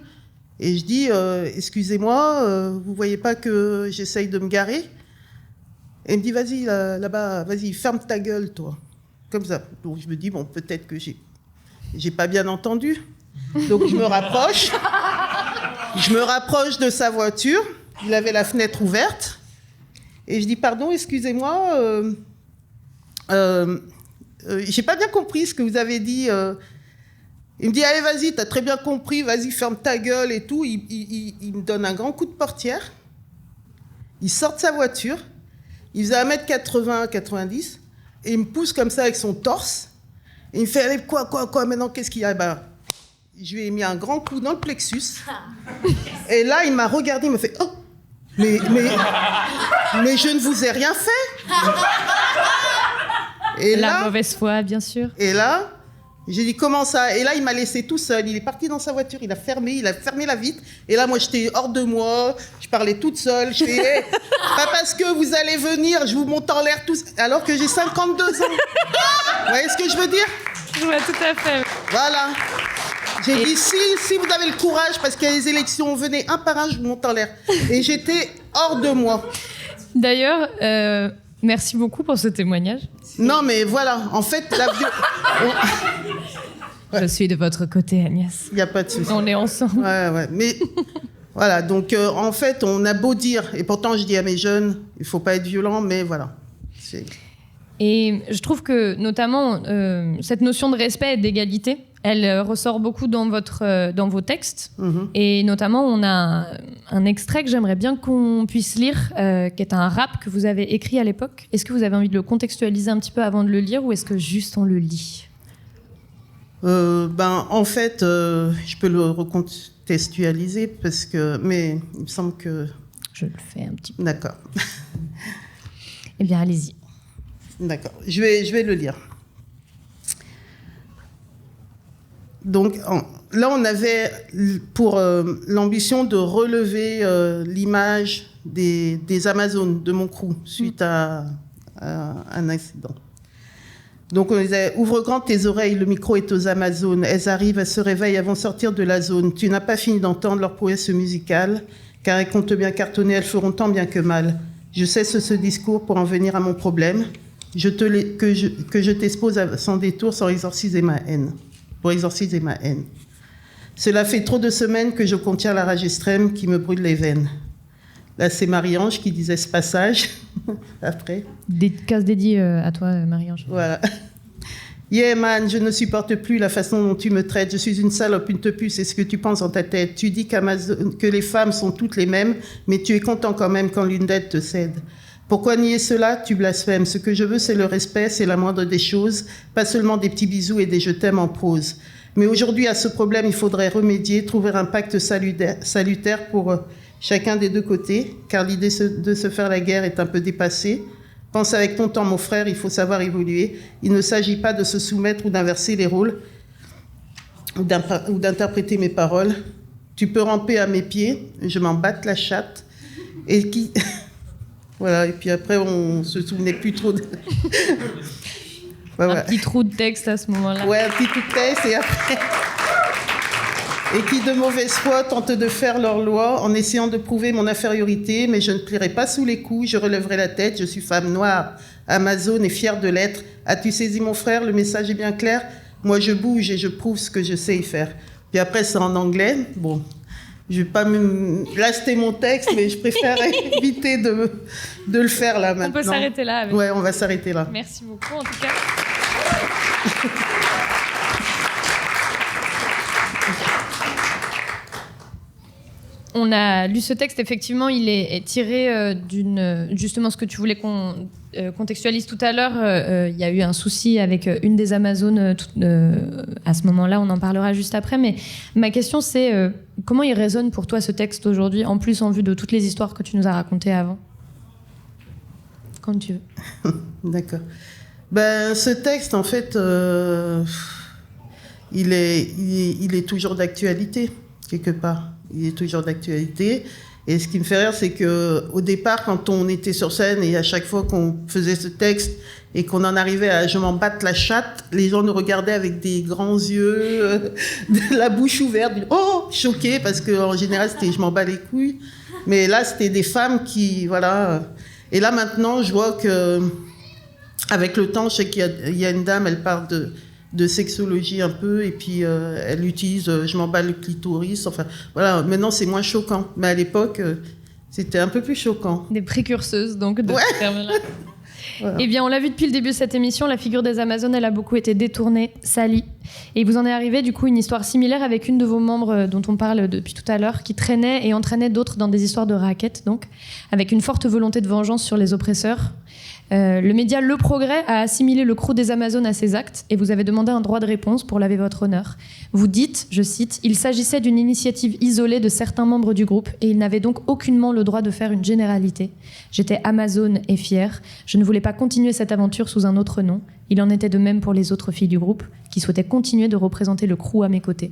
et je dis, excusez-moi, vous ne voyez pas que j'essaye de me garer ? Et il me dit, vas-y, là-bas, vas-y, ferme ta gueule, toi. Comme ça. Donc, je me dis, bon, peut-être que j'ai pas bien entendu. Donc, je me rapproche de sa voiture. Il avait la fenêtre ouverte. Et je dis, pardon, excusez-moi, j'ai pas bien compris ce que vous avez dit. Il me dit, allez, vas-y, t'as très bien compris, vas-y, ferme ta gueule et tout. Il me donne un grand coup de portière. Il sort de sa voiture. Il faisait 1m80, 90. Et il me pousse comme ça avec son torse. Et il me fait, allez, quoi, maintenant, qu'est-ce qu'il y a ? Ben, je lui ai mis un grand coup dans le plexus. Et là, il m'a regardé, il m'a fait, oh, mais je ne vous ai rien fait. Et la mauvaise foi, bien sûr. Et là, j'ai dit, comment ça ? Et là, il m'a laissé tout seul. Il est parti dans sa voiture, il a fermé la vitre. Et là, moi, j'étais hors de moi. Je parlais toute seule. Je fais, hey, pas parce que vous allez venir, je vous monte en l'air tous, alors que j'ai 52 ans. Vous voyez ce que je veux dire ? Je vois tout à fait. Voilà. J'ai dit, si vous avez le courage, parce qu'il y a les élections, venez un par un, je vous monte en l'air. Et j'étais hors de moi. D'ailleurs, merci beaucoup pour ce témoignage. Non, mais voilà, en fait, Je suis de votre côté, Agnès. Il n'y a pas de souci. On est ensemble. Ouais. Mais voilà, donc en fait, on a beau dire, et pourtant je dis à mes jeunes, il ne faut pas être violent, mais voilà. Et je trouve que, notamment, cette notion de respect et d'égalité, elle ressort beaucoup dans vos textes. Et notamment, on a un extrait que j'aimerais bien qu'on puisse lire, qui est un rap que vous avez écrit à l'époque. Est-ce que vous avez envie de le contextualiser un petit peu avant de le lire, ou est-ce que juste on le lit ? En fait, je peux le recontextualiser, mais il me semble que... Je le fais un petit peu. D'accord. Eh bien, allez-y. D'accord, je vais le lire. Donc là, on avait pour l'ambition de relever l'image des Amazones de mon crew suite à un accident. Donc on disait, ouvre grand tes oreilles, le micro est aux Amazones. Elles arrivent, elles se réveillent, elles vont sortir de la zone. Tu n'as pas fini d'entendre leur prouesse musicale, car elles comptent bien cartonner, elles feront tant bien que mal. Je cesse ce discours pour en venir à mon problème. que je t'expose sans détour pour exorciser ma haine. Cela fait trop de semaines que je contiens la rage extrême qui me brûle les veines. Là, c'est Marie-Ange qui disait ce passage. Après. Des cases dédiées à toi, Marie-Ange. Voilà. Yeah, man, je ne supporte plus la façon dont tu me traites. Je suis une salope, une tepu, c'est ce que tu penses dans ta tête. Tu dis que les femmes sont toutes les mêmes, mais tu es content quand même quand l'une d'elles te cède. Pourquoi nier cela? Tu blasphèmes. Ce que je veux, c'est le respect, c'est la moindre des choses, pas seulement des petits bisous et des je t'aime en prose. Mais aujourd'hui, à ce problème, il faudrait remédier, trouver un pacte salutaire pour chacun des deux côtés, car l'idée de se faire la guerre est un peu dépassée. Pense avec ton temps, mon frère, il faut savoir évoluer. Il ne s'agit pas de se soumettre ou d'inverser les rôles, ou d'interpréter mes paroles. Tu peux ramper à mes pieds, je m'en batte la chatte. Et qui... voilà, et puis après, on se souvenait plus trop de... Un petit trou de texte à ce moment-là. Ouais, un petit trou de texte, et après... Et qui, de mauvaise foi, tentent de faire leur loi en essayant de prouver mon infériorité, mais je ne plierai pas sous les coups, je relèverai la tête, je suis femme noire, Amazone et fière de l'être. As-tu saisi, mon frère? Le message est bien clair. Moi, je bouge et je prouve ce que je sais y faire. Puis après, c'est en anglais. Bon, je vais pas me... Là, c'était mon texte, mais je préfère éviter de le faire là maintenant. On peut s'arrêter là. Ouais, on va s'arrêter là. Merci beaucoup, en tout cas. On a lu ce texte, effectivement, il est tiré justement ce que tu voulais qu'on contextualise tout à l'heure. Il y a eu un souci avec une des Amazones à ce moment-là, on en parlera juste après. Mais ma question, c'est comment il résonne pour toi ce texte aujourd'hui, en plus en vue de toutes les histoires que tu nous as racontées avant? Quand tu veux. D'accord. Ben, ce texte, en fait, il est toujours d'actualité, quelque part. Il est toujours d'actualité. Et ce qui me fait rire, c'est qu'au départ, quand on était sur scène et à chaque fois qu'on faisait ce texte et qu'on en arrivait à « je m'en batte la chatte », les gens nous regardaient avec des grands yeux, la bouche ouverte, oh, choqués, parce qu'en général, c'était « je m'en bats les couilles ». Mais là, c'était des femmes qui, voilà. Et là, maintenant, je vois que, avec le temps, je sais qu'il y a une dame, elle parle de sexologie un peu, et puis elle utilise je m'en bats le clitoris, enfin voilà, maintenant c'est moins choquant, mais à l'époque c'était un peu plus choquant. Des précurseuses donc de ce terme-là. Voilà. Eh bien, on l'a vu depuis le début de cette émission, la figure des Amazones, elle a beaucoup été détournée, salie. Et il vous en est arrivé du coup une histoire similaire avec une de vos membres dont on parle depuis tout à l'heure, qui traînait et entraînait d'autres dans des histoires de raquettes, donc, avec une forte volonté de vengeance sur les oppresseurs. Le média Le Progrès a assimilé le crew des Amazones à ses actes et vous avez demandé un droit de réponse pour laver votre honneur. Vous dites, je cite, « Il s'agissait d'une initiative isolée de certains membres du groupe et ils n'avaient donc aucunement le droit de faire une généralité. J'étais Amazone et fière. Je ne voulais pas continuer cette aventure sous un autre nom. Il en était de même pour les autres filles du groupe qui souhaitaient continuer de représenter le crew à mes côtés. »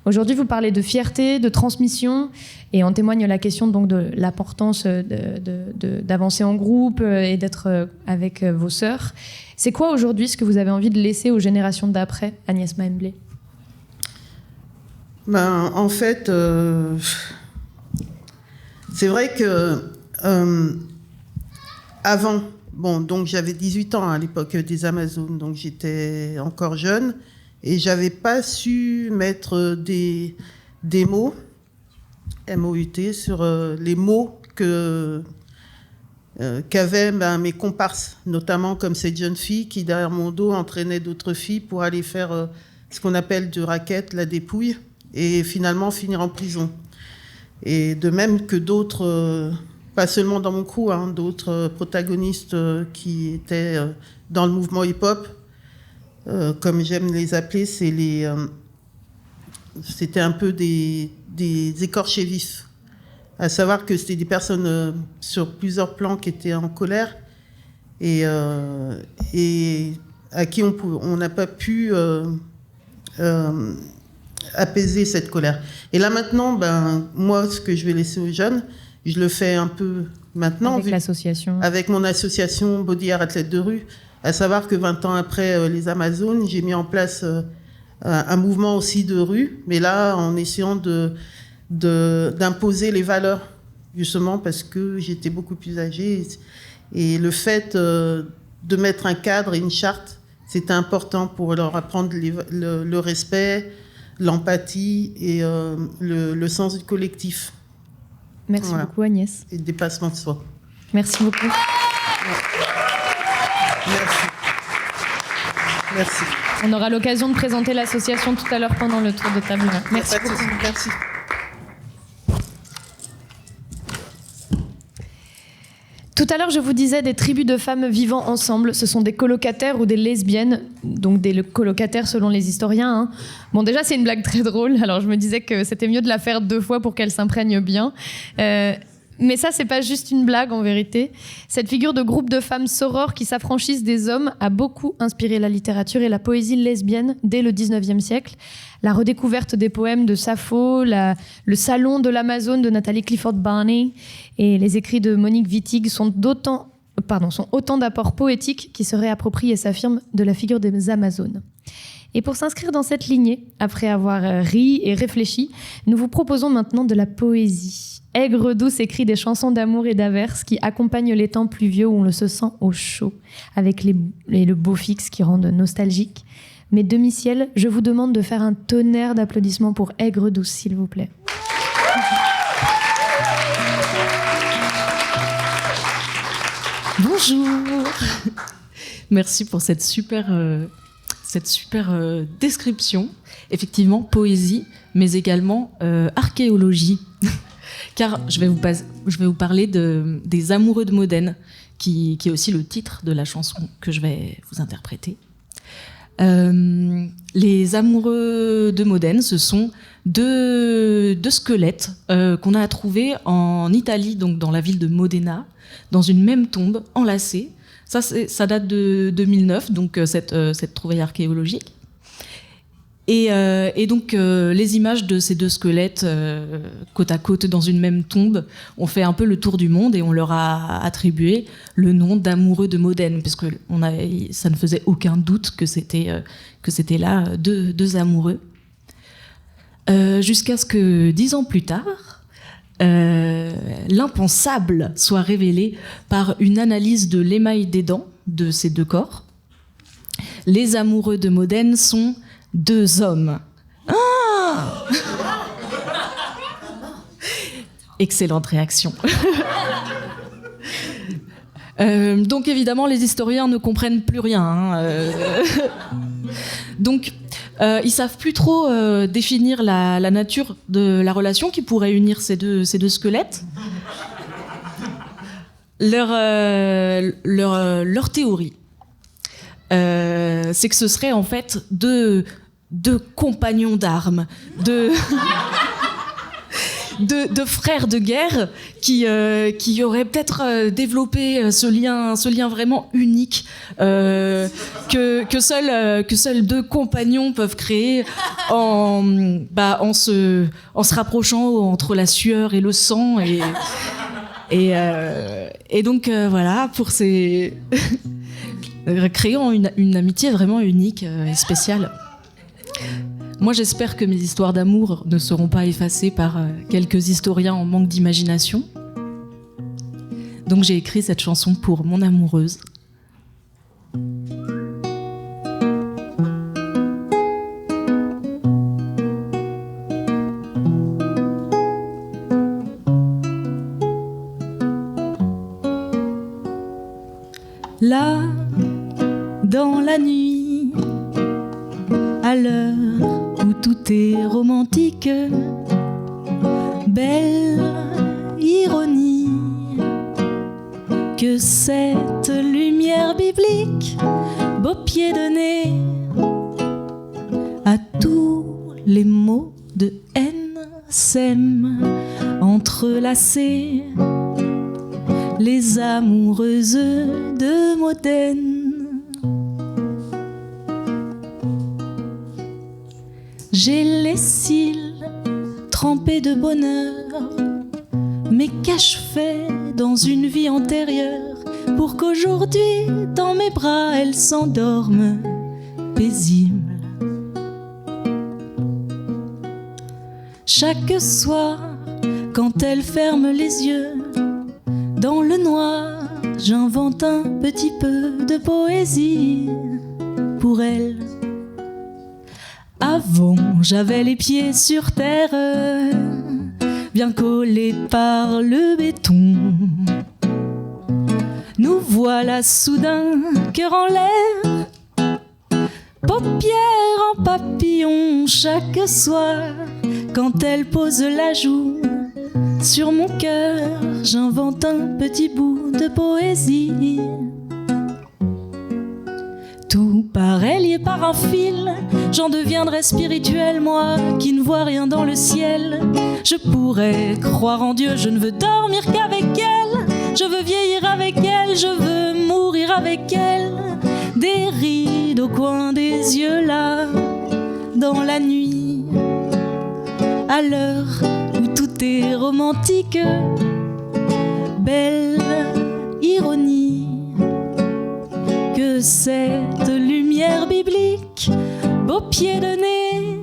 Aujourd'hui, vous parlez de fierté, de transmission, et en témoigne la question donc de l'importance d'avancer en groupe et d'être avec vos sœurs. C'est quoi aujourd'hui ce que vous avez envie de laisser aux générations d'après, Agnès Maemblé? Ben, en fait, c'est vrai que avant, bon, donc j'avais 18 ans à l'époque des Amazones, donc j'étais encore jeune. Et j'avais pas su mettre des mots, M-O-U-T, sur les mots qu'avaient mes comparses, notamment comme cette jeune fille qui, derrière mon dos, entraînait d'autres filles pour aller faire ce qu'on appelle du racket, la dépouille, et finalement finir en prison. Et de même que d'autres, pas seulement dans mon crew, hein, d'autres protagonistes qui étaient dans le mouvement hip-hop, comme j'aime les appeler, c'était un peu des écorchés vifs. À savoir que c'était des personnes sur plusieurs plans qui étaient en colère et à qui on n'a pas pu apaiser cette colère. Et là maintenant, ben, moi, ce que je vais laisser aux jeunes, je le fais un peu maintenant. Avec l'association. Avec mon association Body Art Athlètes de rue. À savoir que 20 ans après les Amazones, j'ai mis en place un mouvement aussi de rue, mais là, en essayant d'imposer les valeurs, justement, parce que j'étais beaucoup plus âgée. Et le fait de mettre un cadre et une charte. C'était important pour leur apprendre le respect, l'empathie et le sens du collectif. Merci beaucoup Agnès. Et le dépassement de soi. Merci beaucoup. Merci. On aura l'occasion de présenter l'association tout à l'heure pendant le tour de table. Merci beaucoup. Merci. Tout à l'heure, je vous disais des tribus de femmes vivant ensemble. Ce sont des colocataires ou des lesbiennes, donc des colocataires selon les historiens. Hein. Bon, déjà, c'est une blague très drôle. Alors, je me disais que c'était mieux de la faire 2 fois pour qu'elle s'imprègne bien. Mais ça, c'est pas juste une blague en vérité. Cette figure de groupe de femmes sorores qui s'affranchissent des hommes a beaucoup inspiré la littérature et la poésie lesbienne dès le 19e siècle. La redécouverte des poèmes de Sappho, le salon de l'Amazone de Nathalie Clifford Barney et les écrits de Monique Wittig sont autant d'apports poétiques qui se réapproprient et s'affirment de la figure des Amazones. Et pour s'inscrire dans cette lignée, après avoir ri et réfléchi, nous vous proposons maintenant de la poésie. Aigre-Douce écrit des chansons d'amour et d'averse qui accompagnent les temps pluvieux où on se sent au chaud, avec le beau fixe qui rendent nostalgique. Mes demi-ciels, je vous demande de faire un tonnerre d'applaudissements pour Aigre-Douce, s'il vous plaît. Bonjour. Merci pour cette super description. Effectivement, poésie, mais également archéologie. Car je vais vous parler des Amoureux de Modène, qui est aussi le titre de la chanson que je vais vous interpréter. Les Amoureux de Modène, ce sont deux squelettes qu'on a trouvés en Italie, donc dans la ville de Modena, dans une même tombe, enlacée. Ça date de 2009, donc cette trouvaille archéologique. Et donc, les images de ces 2 squelettes côte à côte dans une même tombe ont fait un peu le tour du monde et on leur a attribué le nom d'Amoureux de Modène, puisque ça ne faisait aucun doute que c'était là 2 amoureux. Jusqu'à ce que 10 ans plus tard, l'impensable soit révélé par une analyse de l'émail des dents de ces 2 corps. Les Amoureux de Modène sont 2 hommes. Ah Excellente réaction. Donc évidemment, les historiens ne comprennent plus rien. Hein. Donc, ils savent plus trop définir la nature de la relation qui pourrait unir ces deux squelettes. Leur théorie, c'est que ce serait en fait deux compagnons d'armes, de frères de guerre qui auraient peut-être développé ce lien vraiment unique que seuls 2 compagnons peuvent créer en se rapprochant entre la sueur et le sang et donc voilà, pour créant une amitié vraiment unique et spéciale. Moi, j'espère que mes histoires d'amour ne seront pas effacées par quelques historiens en manque d'imagination. Donc j'ai écrit cette chanson pour mon amoureuse. Là, dans la nuit, à l'heure où tout est romantique, belle ironie, que cette lumière biblique, beau pied de nez, à tous les mots de haine s'aiment entrelacés, les amoureuses de Modène. J'ai les cils trempés de bonheur, mais qu'ai-je dans une vie antérieure pour qu'aujourd'hui, dans mes bras, elles s'endorment paisibles. Chaque soir, quand elles ferment les yeux, dans le noir, j'invente un petit peu de poésie pour elle. Avant, j'avais les pieds sur terre, bien collés par le béton. Nous voilà soudain, cœur en l'air, paupières en papillon chaque soir. Quand elle pose la joue sur mon cœur, j'invente un petit bout de poésie. Tout paraît lié par un fil, j'en deviendrai spirituel, moi qui ne vois rien dans le ciel. Je pourrais croire en Dieu, je ne veux dormir qu'avec elle. Je veux vieillir avec elle, je veux mourir avec elle. Des rides au coin des yeux là, dans la nuit, à l'heure où tout est romantique. Belle ironie que cette lumière biblique, beau pied de nez,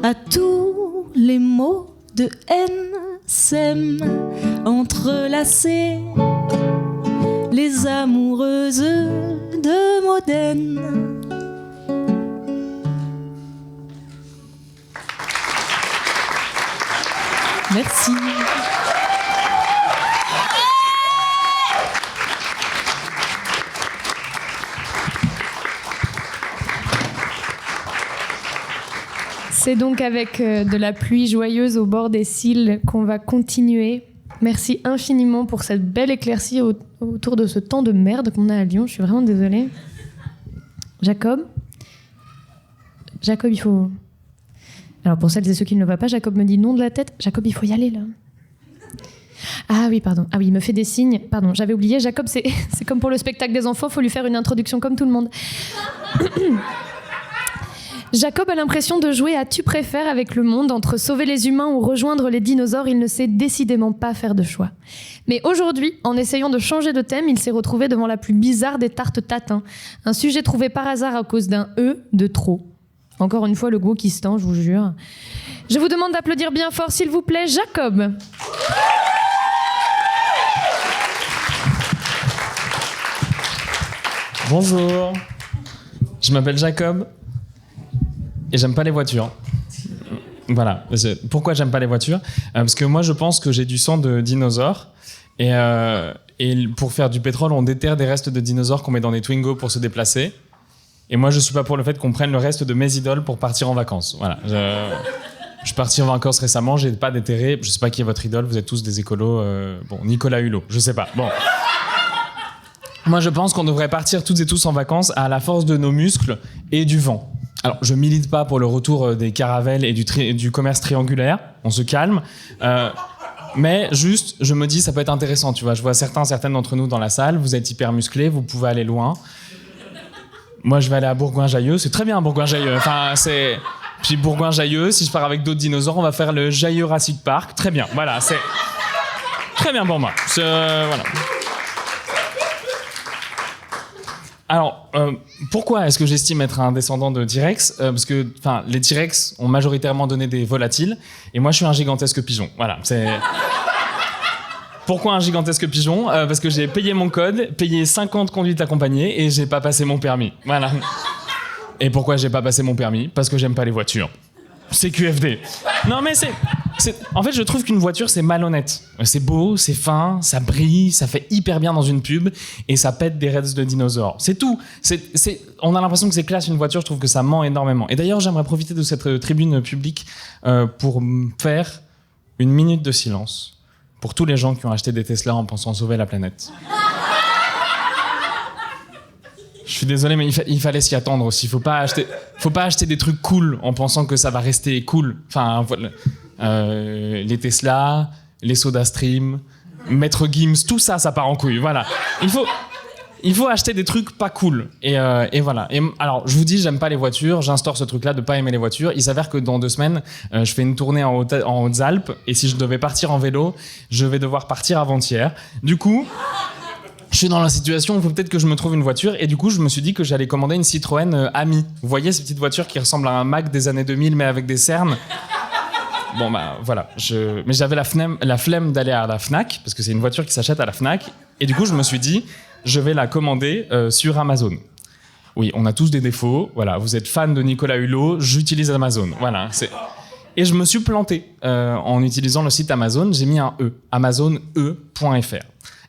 à tous les mots de haine s'aiment entrelacés, les amoureuses de Modène. Merci. C'est donc avec de la pluie joyeuse au bord des cils qu'on va continuer. Merci infiniment pour cette belle éclaircie autour de ce temps de merde qu'on a à Lyon. Je suis vraiment désolée. Jacob, il faut... Alors pour celles et ceux qui ne le voient pas, Jacob me dit non de la tête. Jacob, il faut y aller là. Ah oui, pardon. Ah oui, il me fait des signes. Pardon, j'avais oublié. Jacob, c'est comme pour le spectacle des enfants, il faut lui faire une introduction comme tout le monde. Jacob a l'impression de jouer à tu préfères avec le monde, entre sauver les humains ou rejoindre les dinosaures. Il ne sait décidément pas faire de choix. Mais aujourd'hui, en essayant de changer de thème, il s'est retrouvé devant la plus bizarre des tartes tatin. Un sujet trouvé par hasard à cause d'un E de trop. Encore une fois, le gros qui se tend, je vous jure. Je vous demande d'applaudir bien fort, s'il vous plaît, Jacob. Bonjour, je m'appelle Jacob et j'aime pas les voitures. Voilà, pourquoi j'aime pas les voitures ? Parce que moi je pense que j'ai du sang de dinosaure et pour faire du pétrole on déterre des restes de dinosaures qu'on met dans des Twingo pour se déplacer. Et moi, je suis pas pour le fait qu'on prenne le reste de mes idoles pour partir en vacances. Voilà. Je suis parti en vacances récemment, j'ai pas déterré. Je sais pas qui est votre idole, vous êtes tous des écolos. Bon, Nicolas Hulot, je sais pas. Bon. Moi, je pense qu'on devrait partir toutes et tous en vacances à la force de nos muscles et du vent. Alors, je milite pas pour le retour des caravelles et du commerce triangulaire. On se calme. Mais juste, je me dis, ça peut être intéressant. Tu vois, je vois certaines d'entre nous dans la salle. Vous êtes hyper musclés, vous pouvez aller loin. Moi, je vais aller à Bourgoin-Jallieu. C'est très bien, Bourgoin-Jallieu. Enfin, c'est... Puis Bourgoin-Jallieu, si je pars avec d'autres dinosaures, on va faire le Jallieu Jurassic Park. Très bien, voilà, c'est... Très bien pour moi. Voilà. Alors, pourquoi est-ce que j'estime être un descendant de T-Rex ? Parce que les T-Rex ont majoritairement donné des volatiles, et moi, je suis un gigantesque pigeon. Voilà, c'est... Pourquoi un gigantesque pigeon ? Parce que j'ai payé mon code, payé 50 conduites accompagnées et j'ai pas passé mon permis. Voilà. Et pourquoi j'ai pas passé mon permis ? Parce que j'aime pas les voitures. C'est QFD. Non mais c'est... En fait, je trouve qu'une voiture, c'est malhonnête. C'est beau, c'est fin, ça brille, ça fait hyper bien dans une pub et ça pète des restes de dinosaures. C'est tout. On a l'impression que c'est classe une voiture, je trouve que ça ment énormément. Et d'ailleurs, j'aimerais profiter de cette tribune publique pour faire une minute de silence pour tous les gens qui ont acheté des Tesla en pensant sauver la planète. Je suis désolé, mais il fallait s'y attendre aussi. Faut pas acheter des trucs cool en pensant que ça va rester cool. Enfin, les Tesla, les SodaStream, Maître Gims, tout ça, ça part en couille. Voilà. Il faut acheter des trucs pas cool. Et voilà. Et alors, je vous dis, j'aime pas les voitures. J'instaure ce truc-là de pas aimer les voitures. Il s'avère que dans 2 semaines, je fais une tournée en Hautes-Alpes. Et si je devais partir en vélo, je vais devoir partir avant-hier. Du coup, je suis dans la situation où il faut peut-être que je me trouve une voiture. Et du coup, je me suis dit que j'allais commander une Citroën Ami. Vous voyez ces petites voitures qui ressemblent à un Mac des années 2000, mais avec des cernes. Bon, bah voilà. Mais j'avais la flemme d'aller à la Fnac, parce que c'est une voiture qui s'achète à la Fnac. Et du coup, je me suis dit, je vais la commander sur Amazon. Oui, on a tous des défauts. Voilà, vous êtes fan de Nicolas Hulot, j'utilise Amazon. Voilà, Et je me suis planté en utilisant le site Amazon. J'ai mis un E, amazone.fr.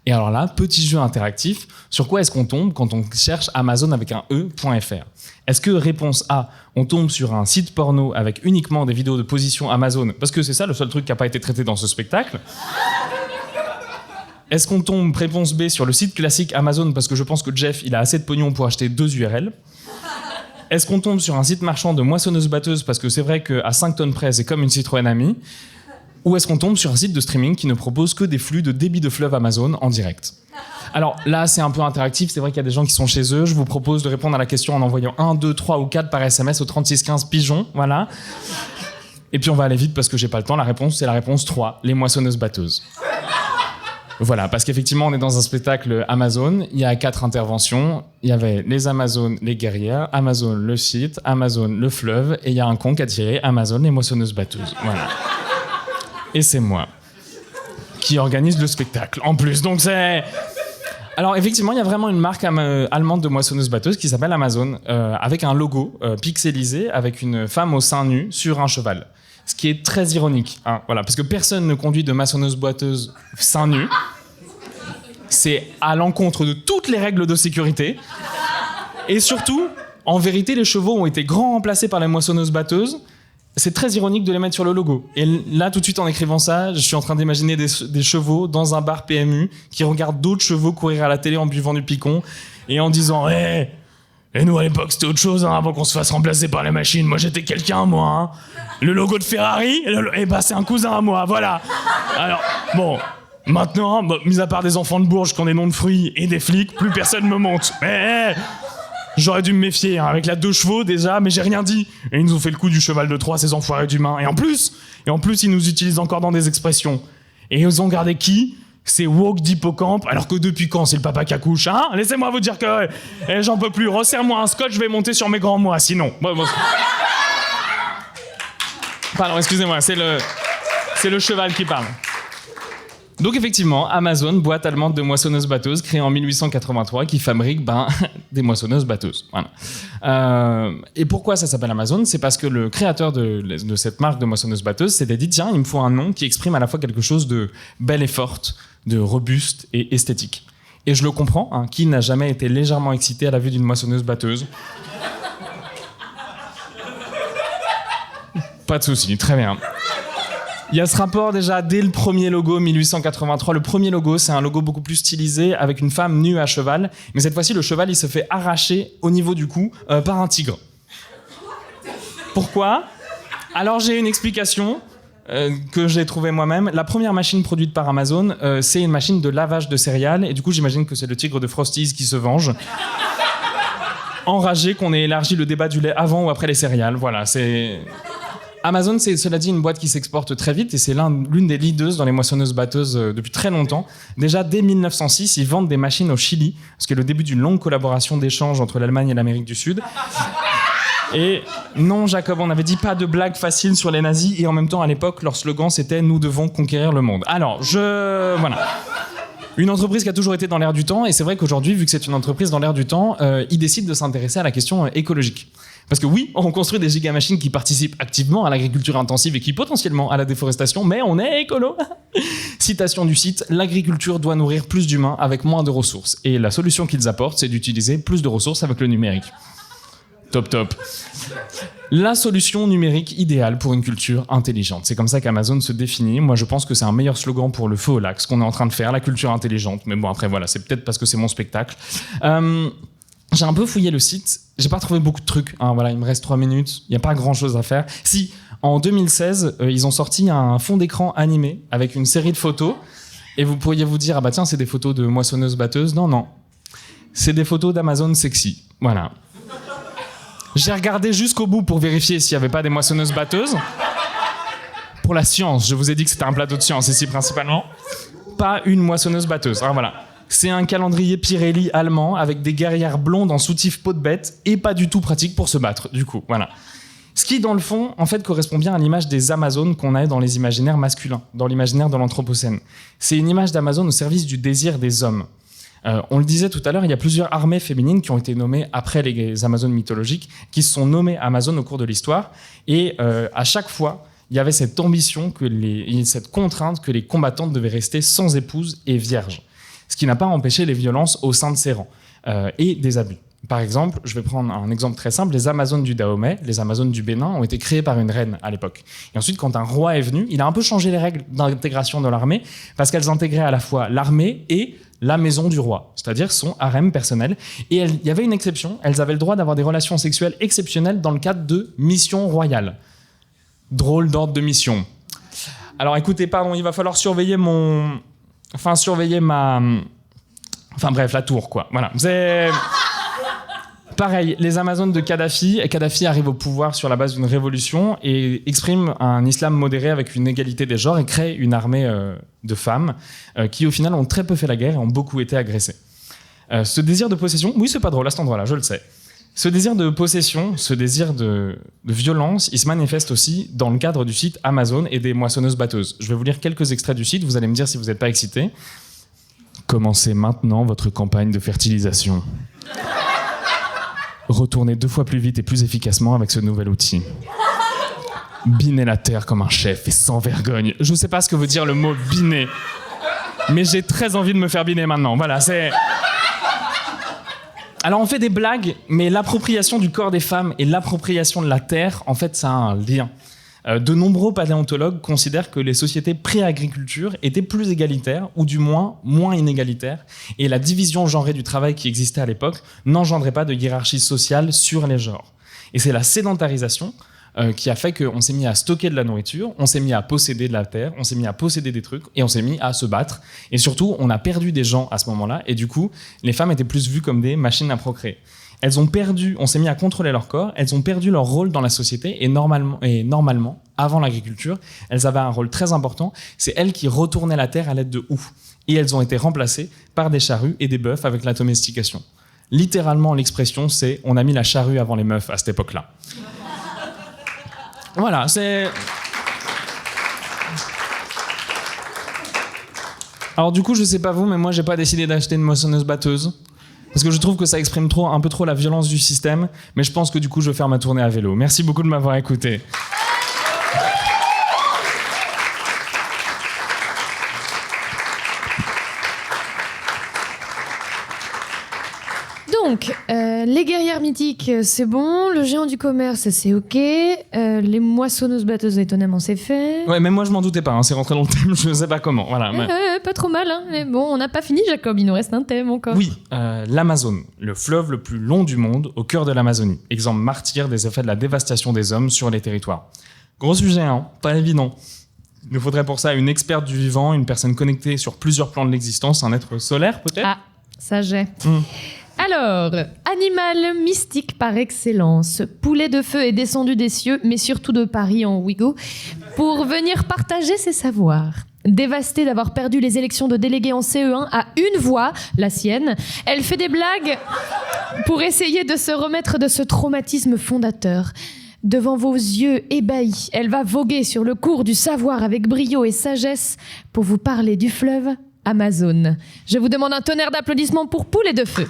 Et alors là, petit jeu interactif, sur quoi est-ce qu'on tombe quand on cherche Amazon avec un E.fr? Est-ce que réponse A, on tombe sur un site porno avec uniquement des vidéos de position Amazon, parce que c'est ça le seul truc qui n'a pas été traité dans ce spectacle? Est-ce qu'on tombe, réponse B, sur le site classique Amazon, parce que je pense que Jeff, il a assez de pognon pour acheter 2 URL? Est-ce qu'on tombe sur un site marchand de moissonneuses-batteuses, parce que c'est vrai qu'à 5 tonnes près, c'est comme une Citroën Ami? Ou est-ce qu'on tombe sur un site de streaming qui ne propose que des flux de débit de fleuve Amazon en direct? Alors là, c'est un peu interactif, c'est vrai qu'il y a des gens qui sont chez eux. Je vous propose de répondre à la question en envoyant 1, 2, 3 ou 4 par SMS au 3615 pigeons, voilà. Et puis on va aller vite parce que j'ai pas le temps. La réponse, c'est la réponse 3, les moissonneuses-batteuses. Voilà, parce qu'effectivement, on est dans un spectacle Amazon. Il y a 4 interventions. Il y avait les Amazones, les guerrières, Amazon, le site, Amazon, le fleuve, et il y a un con qui a tiré Amazon, les moissonneuses-batteuses. Voilà. Et c'est moi qui organise le spectacle, en plus. Donc c'est... Alors effectivement, il y a vraiment une marque allemande de moissonneuses-batteuses qui s'appelle Amazon, avec un logo pixelisé, avec une femme au sein nu sur un cheval. Ce qui est très ironique, hein, voilà, parce que personne ne conduit de moissonneuse-boiteuse seins nus. C'est à l'encontre de toutes les règles de sécurité. Et surtout, en vérité, les chevaux ont été grand remplacés par les moissonneuses-batteuses. C'est très ironique de les mettre sur le logo. Et là, tout de suite, en écrivant ça, je suis en train d'imaginer des chevaux dans un bar PMU qui regardent d'autres chevaux courir à la télé en buvant du picon et en disant « Hé, et nous, à l'époque, c'était autre chose, hein, avant qu'on se fasse remplacer par les machines. Moi, j'étais quelqu'un, moi. Hein. Le logo de Ferrari, c'est un cousin à moi, voilà. Alors, bon, maintenant, mis à part des enfants de Bourges qui ont des noms de fruits et des flics, plus personne me monte. Mais... j'aurais dû me méfier, hein, avec la 2 chevaux déjà, mais j'ai rien dit. Et ils nous ont fait le coup du cheval de Troie, ces enfoirés d'humains. Et en plus, ils nous utilisent encore dans des expressions. Et ils ont gardé qui? C'est woke d'hippocampe, alors que depuis quand c'est le papa qui accouche, hein? Laissez-moi vous dire que j'en peux plus. Resserre-moi un scotch, je vais monter sur mes grands mois, sinon. Bon. Pardon, excusez-moi, c'est le cheval qui parle. Donc effectivement, Amazon, boîte allemande de moissonneuses-batteuses, créée en 1883, qui fabrique des moissonneuses-batteuses. Voilà. Et pourquoi ça s'appelle Amazon? C'est parce que le créateur de cette marque de moissonneuses-batteuses s'était dit, tiens, il me faut un nom qui exprime à la fois quelque chose de belle et forte, de robuste et esthétique. Et je le comprends, hein, qui n'a jamais été légèrement excité à la vue d'une moissonneuse-batteuse? Pas de souci, très bien. Il y a ce rapport déjà dès le premier logo, 1883. Le premier logo, c'est un logo beaucoup plus stylisé avec une femme nue à cheval. Mais cette fois-ci, le cheval, il se fait arracher au niveau du cou par un tigre. Pourquoi? Alors j'ai une explication que j'ai trouvée moi-même. La première machine produite par Amazon, c'est une machine de lavage de céréales. Et du coup, j'imagine que c'est le tigre de Frosties qui se venge. Enragé qu'on ait élargi le débat du lait avant ou après les céréales. Voilà, c'est... Amazon, c'est cela dit une boîte qui s'exporte très vite et c'est l'une des leaders dans les moissonneuses-batteuses depuis très longtemps. Déjà, dès 1906, ils vendent des machines au Chili, ce qui est le début d'une longue collaboration d'échange entre l'Allemagne et l'Amérique du Sud. Et non, Jacob, on avait dit pas de blagues faciles sur les nazis et en même temps, à l'époque, leur slogan, c'était « Nous devons conquérir le monde ». Alors, voilà. Une entreprise qui a toujours été dans l'air du temps et c'est vrai qu'aujourd'hui, vu que c'est une entreprise dans l'air du temps, ils décident de s'intéresser à la question écologique. Parce que oui, on construit des gigamachines qui participent activement à l'agriculture intensive et qui potentiellement à la déforestation, mais on est écolo. Citation du site, l'agriculture doit nourrir plus d'humains avec moins de ressources. Et la solution qu'ils apportent, c'est d'utiliser plus de ressources avec le numérique. Top. La solution numérique idéale pour une culture intelligente. C'est comme ça qu'Amazon se définit. Moi, je pense que c'est un meilleur slogan pour le feu au lac, ce qu'on est en train de faire, la culture intelligente. Mais bon, après, voilà, c'est peut-être parce que c'est mon spectacle. J'ai un peu fouillé le site, j'ai pas trouvé beaucoup de trucs, hein, voilà, il me reste 3 minutes, il n'y a pas grand chose à faire. Si, en 2016, ils ont sorti un fond d'écran animé avec une série de photos, et vous pourriez vous dire, ah bah tiens, c'est des photos de moissonneuses-batteuses. Non, c'est des photos d'Amazon sexy, voilà. J'ai regardé jusqu'au bout pour vérifier s'il n'y avait pas des moissonneuses-batteuses. Pour la science, je vous ai dit que c'était un plateau de science ici principalement. Pas une moissonneuse-batteuse, hein, voilà. C'est un calendrier Pirelli allemand avec des guerrières blondes en soutif peau de bête et pas du tout pratique pour se battre, du coup, voilà. Ce qui, dans le fond, en fait, correspond bien à l'image des Amazones qu'on a dans les imaginaires masculins, dans l'imaginaire de l'Anthropocène. C'est une image d'Amazon au service du désir des hommes. On le disait tout à l'heure, il y a plusieurs armées féminines qui ont été nommées après les Amazones mythologiques, qui se sont nommées Amazones au cours de l'histoire. Et à chaque fois, il y avait cette ambition, cette contrainte que les combattantes devaient rester sans épouse et vierges. Ce qui n'a pas empêché les violences au sein de ces rangs et des abus. Par exemple, je vais prendre un exemple très simple, les Amazones du Dahomey, les Amazones du Bénin ont été créées par une reine à l'époque. Et ensuite, quand un roi est venu, il a un peu changé les règles d'intégration de l'armée parce qu'elles intégraient à la fois l'armée et la maison du roi, c'est-à-dire son harem personnel. Et il y avait une exception, elles avaient le droit d'avoir des relations sexuelles exceptionnelles dans le cadre de missions royales. Drôle d'ordre de mission. Alors écoutez, pardon, il va falloir surveiller la tour, quoi. Voilà, c'est... Pareil, les Amazones de Kadhafi. Kadhafi arrive au pouvoir sur la base d'une révolution et exprime un islam modéré avec une égalité des genres et crée une armée de femmes qui, au final, ont très peu fait la guerre et ont beaucoup été agressées. Ce désir de possession... Oui, c'est pas drôle à cet endroit-là, je le sais. Ce désir de possession, ce désir de violence, il se manifeste aussi dans le cadre du site Amazon et des moissonneuses-batteuses. Je vais vous lire quelques extraits du site, vous allez me dire si vous n'êtes pas excité. Commencez maintenant votre campagne de fertilisation. Retournez 2 fois plus vite et plus efficacement avec ce nouvel outil. Biner la terre comme un chef et sans vergogne. Je ne sais pas ce que veut dire le mot biner, mais j'ai très envie de me faire biner maintenant. Voilà, c'est... Alors on fait des blagues, mais l'appropriation du corps des femmes et l'appropriation de la terre, en fait, ça a un lien. De nombreux paléontologues considèrent que les sociétés pré-agriculture étaient plus égalitaires, ou du moins inégalitaires, et la division genrée du travail qui existait à l'époque n'engendrait pas de hiérarchie sociale sur les genres. Et c'est la sédentarisation qui a fait qu'on s'est mis à stocker de la nourriture, on s'est mis à posséder de la terre, on s'est mis à posséder des trucs, et on s'est mis à se battre. Et surtout, on a perdu des gens à ce moment-là, et du coup, les femmes étaient plus vues comme des machines à procréer. On s'est mis à contrôler leur corps, elles ont perdu leur rôle dans la société et normalement, avant l'agriculture, elles avaient un rôle très important, c'est elles qui retournaient la terre à l'aide de houes. Et elles ont été remplacées par des charrues et des bœufs avec la domestication. Littéralement, l'expression, c'est « on a mis la charrue avant les meufs » à cette époque-là. Voilà, c'est... Alors du coup, je sais pas vous, mais moi, j'ai pas décidé d'acheter une moissonneuse-batteuse. Parce que je trouve que ça exprime un peu trop la violence du système, mais je pense que du coup, je vais faire ma tournée à vélo. Merci beaucoup de m'avoir écouté. Donc, les guerrières mythiques, c'est bon. Le géant du commerce, c'est ok. Les moissonneuses-batteuses, étonnamment, c'est fait. Ouais, même moi, je m'en doutais pas. Hein. C'est rentré dans le thème, je sais pas comment. Voilà. Pas trop mal, hein. Mais bon, on n'a pas fini, Jacob. Il nous reste un thème encore. Oui, l'Amazone, le fleuve le plus long du monde, au cœur de l'Amazonie. Exemple martyr des effets de la dévastation des hommes sur les territoires. Gros sujet, hein. Pas évident. Il nous faudrait pour ça une experte du vivant, une personne connectée sur plusieurs plans de l'existence, un être solaire peut-être. Ah, ça j'ai. Alors, animal mystique par excellence, poulet de feu est descendu des cieux, mais surtout de Paris en Ouigo, pour venir partager ses savoirs. Dévastée d'avoir perdu les élections de délégués en CE1 à une voix, la sienne, elle fait des blagues pour essayer de se remettre de ce traumatisme fondateur. Devant vos yeux ébahis, elle va voguer sur le cours du savoir avec brio et sagesse pour vous parler du fleuve Amazone. Je vous demande un tonnerre d'applaudissements pour poulet de feu.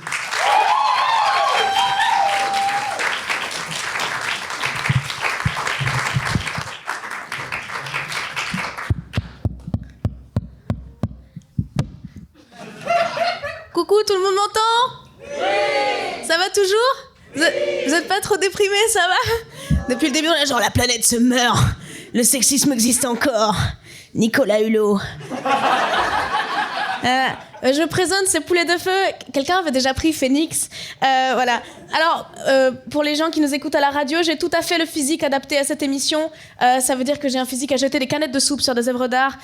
Coucou, tout le monde m'entend ? Oui ! Ça va toujours ? Vous êtes pas trop déprimés, ça va ? Depuis le début, on est genre la planète se meurt, le sexisme existe encore. Nicolas Hulot. Je présente ce poulet de feu. Quelqu'un avait déjà pris Phoenix. Voilà. Alors, pour les gens qui nous écoutent à la radio, j'ai tout à fait le physique adapté à cette émission. Ça veut dire que j'ai un physique à jeter des canettes de soupe sur des œuvres d'art.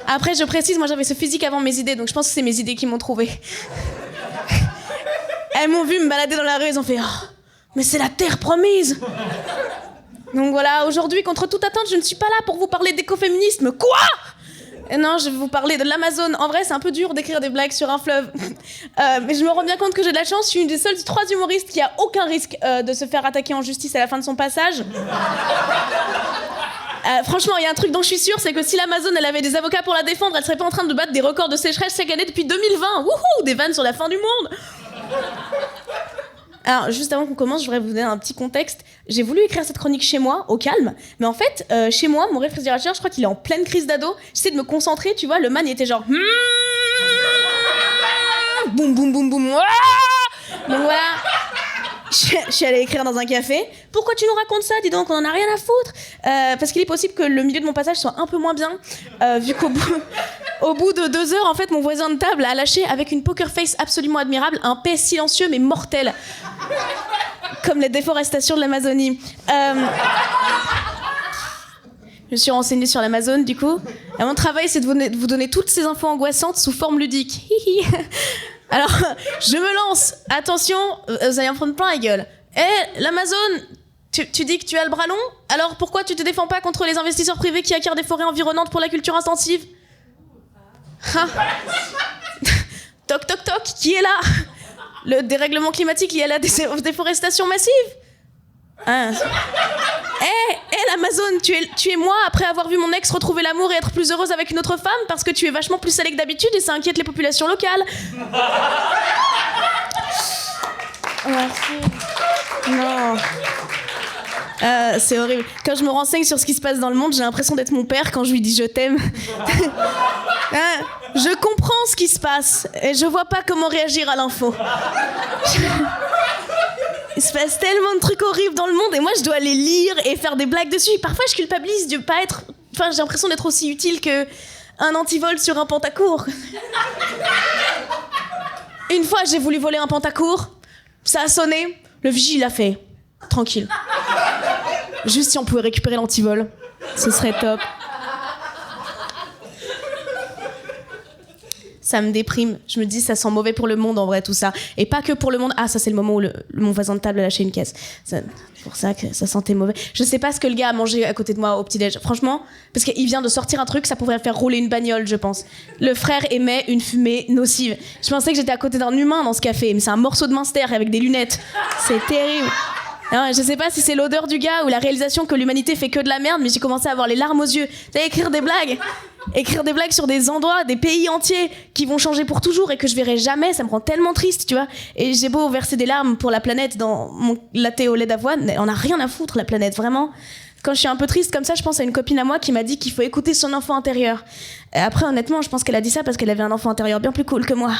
Après, je précise, moi j'avais ce physique avant mes idées, donc je pense que c'est mes idées qui m'ont trouvé. Elles m'ont vu me balader dans la rue, elles ont fait « Oh, mais c'est la terre promise !» Donc voilà, aujourd'hui, contre toute attente, je ne suis pas là pour vous parler d'écoféminisme. Quoi ? Et non, je vais vous parler de l'Amazone. En vrai, c'est un peu dur d'écrire des blagues sur un fleuve. Mais je me rends bien compte que j'ai de la chance. Je suis une des seules 3 humoristes qui a aucun risque de se faire attaquer en justice à la fin de son passage. Franchement, il y a un truc dont je suis sûre, c'est que si l'Amazon elle avait des avocats pour la défendre, elle serait pas en train de battre des records de sécheresse chaque année depuis 2020. Wouhou, des vannes sur la fin du monde. Alors, juste avant qu'on commence, je voudrais vous donner un petit contexte. J'ai voulu écrire cette chronique chez moi, au calme, mais en fait, chez moi, mon réfrigérateur, je crois qu'il est en pleine crise d'ado. J'essaie de me concentrer, tu vois, le man il était genre boum boum boum boum. Donc voilà. Je suis allée écrire dans un café. Pourquoi tu nous racontes ça? Dis donc, on en a rien à foutre. Parce qu'il est possible que le milieu de mon passage soit un peu moins bien, vu qu'au bout de 2 heures, en fait, mon voisin de table a lâché avec une poker face absolument admirable un paix silencieux mais mortel, comme les déforestations de l'Amazonie. Je me suis renseignée sur l'Amazone, du coup. Et mon travail, c'est de vous donner toutes ces infos angoissantes sous forme ludique. Alors, je me lance. Attention, vous allez en prendre plein la gueule. L'Amazone, tu dis que tu as le bras long? Alors pourquoi tu te défends pas contre les investisseurs privés qui acquièrent des forêts environnantes pour la culture intensive? Toc toc toc, qui est là? Le dérèglement climatique lié à la déforestation massive? L'Amazone, tu es moi après avoir vu mon ex retrouver l'amour et être plus heureuse avec une autre femme parce que tu es vachement plus salée que d'habitude et ça inquiète les populations locales. Non. C'est horrible. Quand je me renseigne sur ce qui se passe dans le monde, j'ai l'impression d'être mon père quand je lui dis je t'aime. Je comprends ce qui se passe et je vois pas comment réagir à l'info. Il se passe tellement de trucs horribles dans le monde et moi je dois les lire et faire des blagues dessus. Parfois je culpabilise de pas être... Enfin, j'ai l'impression d'être aussi utile que un antivol sur un pantacourt. Une fois j'ai voulu voler un pantacourt, ça a sonné, le vigile a fait tranquille. Juste si on pouvait récupérer l'antivol, ce serait top. Ça me déprime. Je me dis, ça sent mauvais pour le monde en vrai, tout ça. Et pas que pour le monde. Ah, ça, c'est le moment où mon voisin de table a lâché une caisse. C'est pour ça que ça sentait mauvais. Je sais pas ce que le gars a mangé à côté de moi au petit-déj. Franchement, parce qu'il vient de sortir un truc, ça pourrait faire rouler une bagnole, je pense. Le frère émet une fumée nocive. Je pensais que j'étais à côté d'un humain dans ce café, mais c'est un morceau de Munster avec des lunettes. C'est terrible. Non, je sais pas si c'est l'odeur du gars ou la réalisation que l'humanité fait que de la merde, mais j'ai commencé à avoir les larmes aux yeux. T'as écrire des blagues sur des endroits, des pays entiers qui vont changer pour toujours et que je verrai jamais, ça me rend tellement triste, tu vois. Et j'ai beau verser des larmes pour la planète dans mon latte au lait d'avoine, on a rien à foutre, la planète, vraiment. Quand je suis un peu triste comme ça, je pense à une copine à moi qui m'a dit qu'il faut écouter son enfant intérieur. Et après, honnêtement, je pense qu'elle a dit ça parce qu'elle avait un enfant intérieur bien plus cool que moi.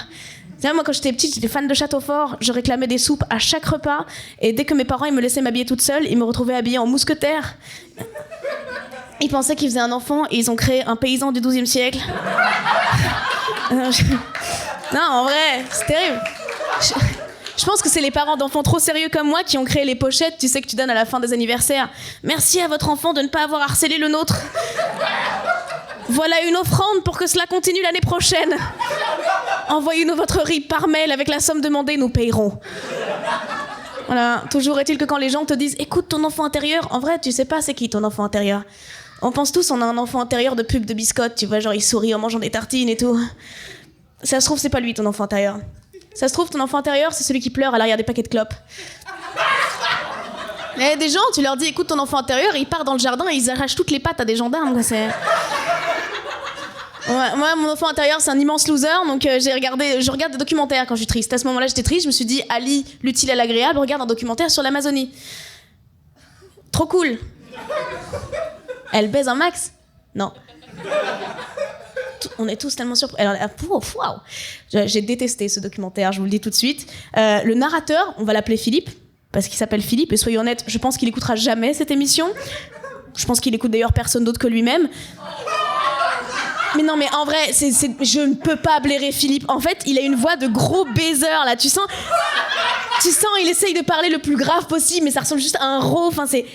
Moi, quand j'étais petite, j'étais fan de Château Fort. Je réclamais des soupes à chaque repas. Et dès que mes parents ils me laissaient m'habiller toute seule, ils me retrouvaient habillée en mousquetaire. Ils pensaient qu'ils faisaient un enfant et ils ont créé un paysan du XIIe siècle. Non, en vrai, c'est terrible. Je pense que c'est les parents d'enfants trop sérieux comme moi qui ont créé les pochettes, tu sais, que tu donnes à la fin des anniversaires. Merci à votre enfant de ne pas avoir harcelé le nôtre. Voilà une offrande pour que cela continue l'année prochaine. Envoyez-nous votre RIB par mail avec la somme demandée, nous payerons. Voilà, toujours est-il que quand les gens te disent « Écoute ton enfant intérieur », en vrai, tu sais pas c'est qui ton enfant intérieur. On pense tous on a un enfant intérieur de pub de biscottes, tu vois, genre il sourit en mangeant des tartines et tout. Ça se trouve, c'est pas lui ton enfant intérieur. Ça se trouve, ton enfant intérieur, c'est celui qui pleure à l'arrière des paquets de clopes. Mais des gens, tu leur dis « Écoute ton enfant intérieur », il part dans le jardin et ils arrachent toutes les pattes à des gendarmes, quoi, c'est... Ouais, moi, mon enfant intérieur, c'est un immense loser, donc je regarde des documentaires quand je suis triste. À ce moment-là, j'étais triste, je me suis dit, Ali, l'utile à l'agréable, regarde un documentaire sur l'Amazonie. Trop cool. Elle baise un max? Non. On est tous tellement surpris. Alors, waouh. J'ai détesté ce documentaire, je vous le dis tout de suite. Le narrateur, on va l'appeler Philippe, parce qu'il s'appelle Philippe, et soyez honnête, je pense qu'il écoutera jamais cette émission. Je pense qu'il écoute d'ailleurs personne d'autre que lui-même. Mais non, mais en vrai, je ne peux pas blairer Philippe. En fait, il a une voix de gros baiser, là. Tu sens, il essaye de parler le plus grave possible, mais ça ressemble juste à un rot. Enfin, c'est...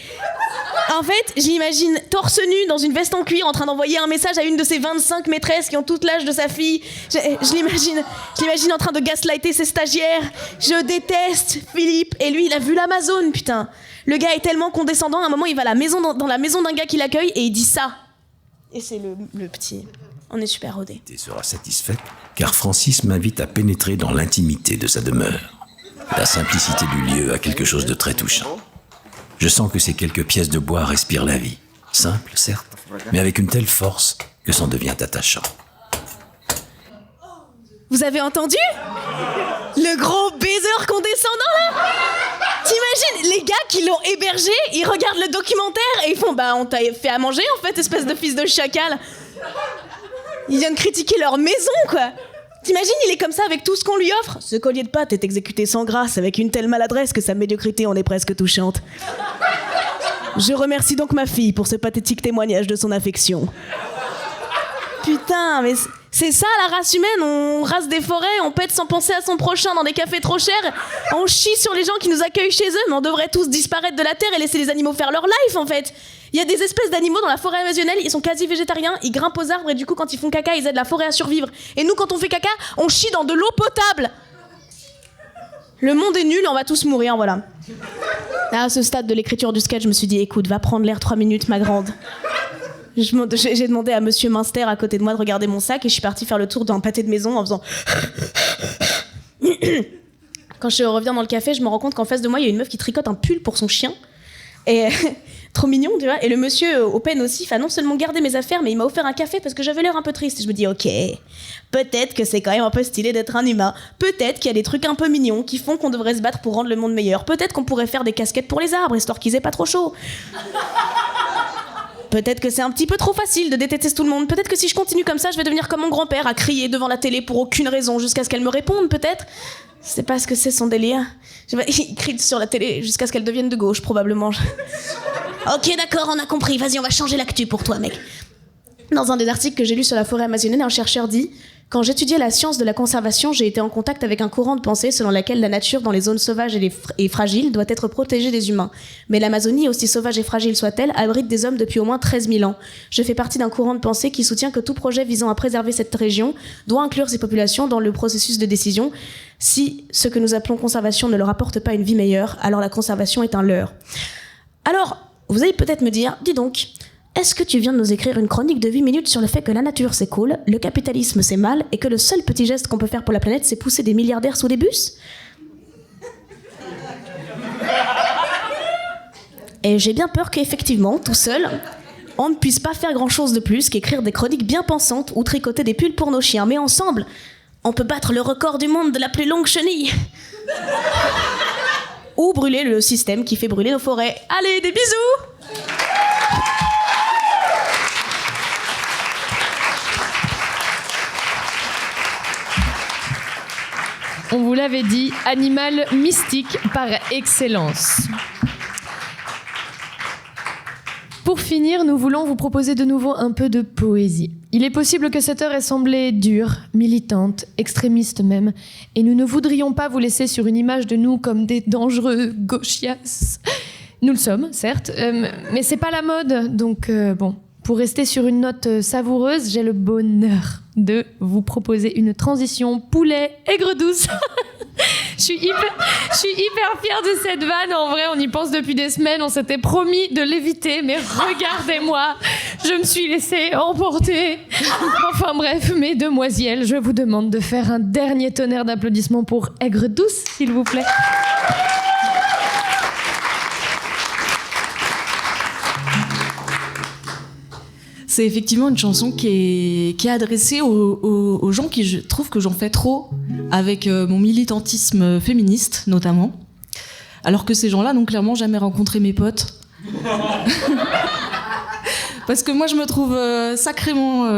En fait, je l'imagine torse nu dans une veste en cuir en train d'envoyer un message à une de ses 25 maîtresses qui ont toute l'âge de sa fille. Je l'imagine en train de gaslighter ses stagiaires. Je déteste Philippe. Et lui, il a vu l'Amazone, putain. Le gars est tellement condescendant. À un moment, il va à la maison, dans la maison d'un gars qui l'accueille et il dit ça. Et c'est le petit... On est super rodés. Tu seras satisfaite, car Francis m'invite à pénétrer dans l'intimité de sa demeure. La simplicité du lieu a quelque chose de très touchant. Je sens que ces quelques pièces de bois respirent la vie. Simple, certes, mais avec une telle force que c'en devient attachant. Vous avez entendu? Le gros baiser condescendant, là? T'imagines, les gars qui l'ont hébergé, ils regardent le documentaire et ils font « Bah, on t'a fait à manger, en fait, espèce de fils de chacal. » Ils viennent critiquer leur maison, quoi. T'imagines, il est comme ça avec tout ce qu'on lui offre. Ce collier de pâte est exécuté sans grâce, avec une telle maladresse que sa médiocrité en est presque touchante. Je remercie donc ma fille pour ce pathétique témoignage de son affection. Putain, mais c'est ça la race humaine, on rase des forêts, on pète sans penser à son prochain dans des cafés trop chers, on chie sur les gens qui nous accueillent chez eux, mais on devrait tous disparaître de la terre et laisser les animaux faire leur life en fait. Il y a des espèces d'animaux dans la forêt amazonienne, ils sont quasi végétariens, ils grimpent aux arbres et du coup quand ils font caca, ils aident la forêt à survivre. Et nous quand on fait caca, on chie dans de l'eau potable. Le monde est nul, on va tous mourir, voilà. À ce stade de l'écriture du sketch, je me suis dit, écoute, va prendre l'air 3 minutes, ma grande. J'ai demandé à Monsieur Minster à côté de moi de regarder mon sac et je suis partie faire le tour d'un pâté de maison en faisant... Quand je reviens dans le café, je me rends compte qu'en face de moi, il y a une meuf qui tricote un pull pour son chien. Et trop mignon, tu vois. Et le monsieur au pen aussi, non seulement gardé mes affaires, mais il m'a offert un café parce que j'avais l'air un peu triste. Et je me dis, ok, peut-être que c'est quand même un peu stylé d'être un humain. Peut-être qu'il y a des trucs un peu mignons qui font qu'on devrait se battre pour rendre le monde meilleur. Peut-être qu'on pourrait faire des casquettes pour les arbres, histoire qu'ils aient pas trop chaud. Peut-être que c'est un petit peu trop facile de détester tout le monde. Peut-être que si je continue comme ça, je vais devenir comme mon grand-père, à crier devant la télé pour aucune raison, jusqu'à ce qu'elle me réponde, peut-être. Je sais pas ce que c'est son délire. Il crie sur la télé jusqu'à ce qu'elle devienne de gauche, probablement. Ok, d'accord, on a compris. Vas-y, on va changer l'actu pour toi, mec. Dans un des articles que j'ai lu sur la forêt amazonienne, un chercheur dit « Quand j'étudiais la science de la conservation, j'ai été en contact avec un courant de pensée selon laquelle la nature dans les zones sauvages et fragiles doit être protégée des humains. Mais l'Amazonie, aussi sauvage et fragile soit-elle, abrite des hommes depuis au moins 13 000 ans. Je fais partie d'un courant de pensée qui soutient que tout projet visant à préserver cette région doit inclure ces populations dans le processus de décision. Si ce que nous appelons conservation ne leur apporte pas une vie meilleure, alors la conservation est un leurre. » Alors, vous allez peut-être me dire « Dis donc, est-ce que tu viens de nous écrire une chronique de 8 minutes sur le fait que la nature c'est cool, le capitalisme c'est mal, et que le seul petit geste qu'on peut faire pour la planète c'est pousser des milliardaires sous des bus ?» Et j'ai bien peur qu'effectivement, tout seul, on ne puisse pas faire grand-chose de plus qu'écrire des chroniques bien pensantes ou tricoter des pulls pour nos chiens. Mais ensemble, on peut battre le record du monde de la plus longue chenille. Ou brûler le système qui fait brûler nos forêts. Allez, des bisous! On vous l'avait dit, animal mystique par excellence. Pour finir, nous voulons vous proposer de nouveau un peu de poésie. Il est possible que cette heure ait semblé dure, militante, extrémiste même, et nous ne voudrions pas vous laisser sur une image de nous comme des dangereux gauchias. Nous le sommes, certes, mais c'est pas la mode, donc bon. Pour rester sur une note savoureuse, j'ai le bonheur de vous proposer une transition poulet aigre douce. Je suis hyper fière de cette vanne. En vrai, on y pense depuis des semaines. On s'était promis de l'éviter, mais regardez-moi, je me suis laissée emporter. Enfin bref, mes demoiselles, je vous demande de faire un dernier tonnerre d'applaudissements pour aigre douce, s'il vous plaît. C'est effectivement une chanson qui est adressée aux gens qui, je trouve que j'en fais trop avec mon militantisme féministe, notamment. Alors que ces gens-là n'ont clairement jamais rencontré mes potes. Parce que moi, je me trouve sacrément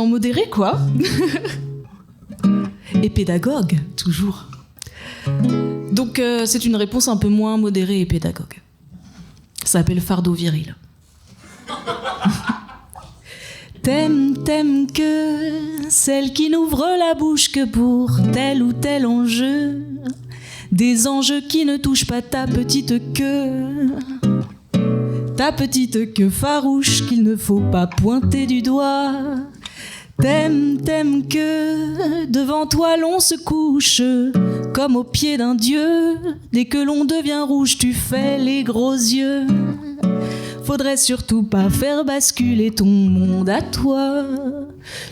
modérée, quoi. Et pédagogue, toujours. Donc, c'est une réponse un peu moins modérée et pédagogue. Ça s'appelle Fardeau viril. T'aimes que celle qui n'ouvre la bouche que pour tel ou tel enjeu, des enjeux qui ne touchent pas ta petite queue farouche qu'il ne faut pas pointer du doigt. T'aimes que devant toi l'on se couche comme au pied d'un dieu, dès que l'on devient rouge tu fais les gros yeux. Faudrait surtout pas faire basculer ton monde à toi.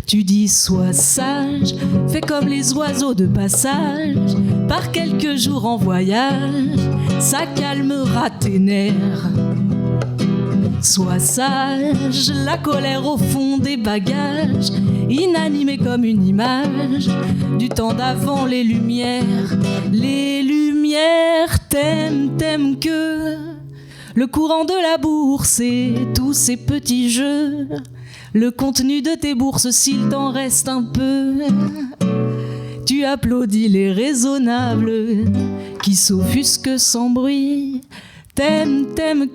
Tu dis sois sage, fais comme les oiseaux de passage, par quelques jours en voyage, ça calmera tes nerfs. Sois sage, la colère au fond des bagages, inanimée comme une image du temps d'avant les lumières. Les lumières t'aiment que le courant de la bourse et tous ces petits jeux, le contenu de tes bourses s'il t'en reste un peu. Tu applaudis les raisonnables qui s'offusquent sans bruit. T'aimes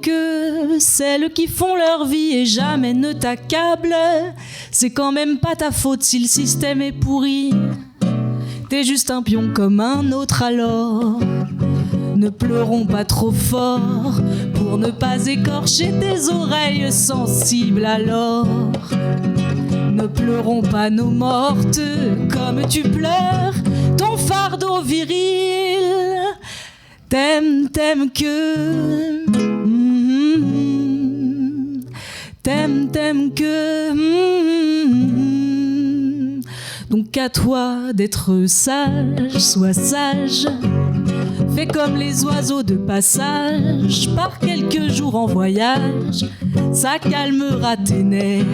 que celles qui font leur vie et jamais ne t'accablent. C'est quand même pas ta faute si le système est pourri. T'es juste un pion comme un autre alors. Ne pleurons pas trop fort pour ne pas écorcher tes oreilles sensibles alors. Ne pleurons pas nos mortes comme tu pleures ton fardeau viril. T'aimes que t'aimes que donc à toi d'être sage, sois sage. Fais comme les oiseaux de passage, pars quelques jours en voyage, ça calmera tes nerfs.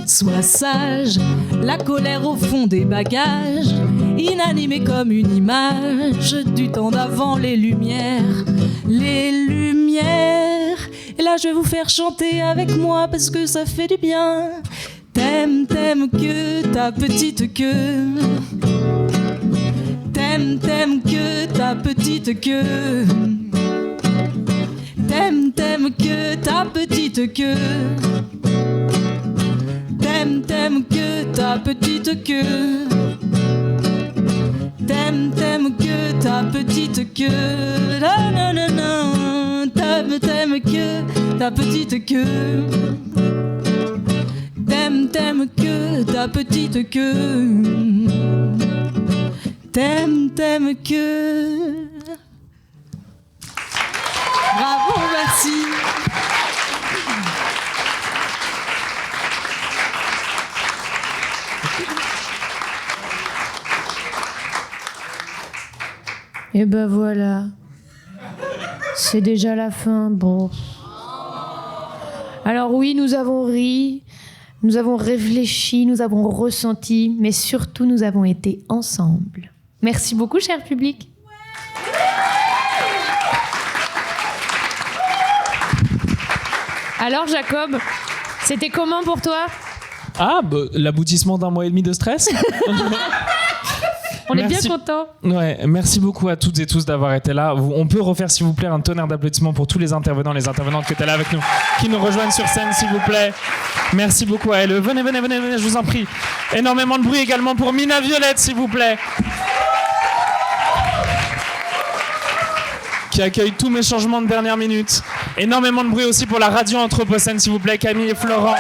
Sois sage, la colère au fond des bagages, inanimée comme une image du temps d'avant les lumières. Les lumières, et là je vais vous faire chanter avec moi parce que ça fait du bien. T'aimes que ta petite queue. T'aimes que ta petite queue. T'aimes que ta petite queue. T'aimes que ta petite queue. T'aimes que ta petite queue. Non, non, non, non. T'aimes que ta petite queue. T'aimes que ta petite queue. T'aimes que... Bravo, merci. Et ben voilà. C'est déjà la fin. Bon. Alors oui, nous avons ri, nous avons réfléchi, nous avons ressenti, mais surtout nous avons été ensemble. Merci beaucoup, cher public. Alors, Jacob, c'était comment pour toi ? Ah, bah, l'aboutissement d'un mois et demi de stress. On est bien contents. Ouais, merci beaucoup à toutes et tous d'avoir été là. On peut refaire, s'il vous plaît, un tonnerre d'applaudissements pour tous les intervenants, les intervenantes qui étaient là avec nous, qui nous rejoignent sur scène, s'il vous plaît. Merci beaucoup à elle. Venez, je vous en prie. Énormément de bruit également pour Mina Violette, s'il vous plaît. Qui accueille tous mes changements de dernière minute. Énormément de bruit aussi pour la radio Anthropocène, s'il vous plaît, Camille et Florent.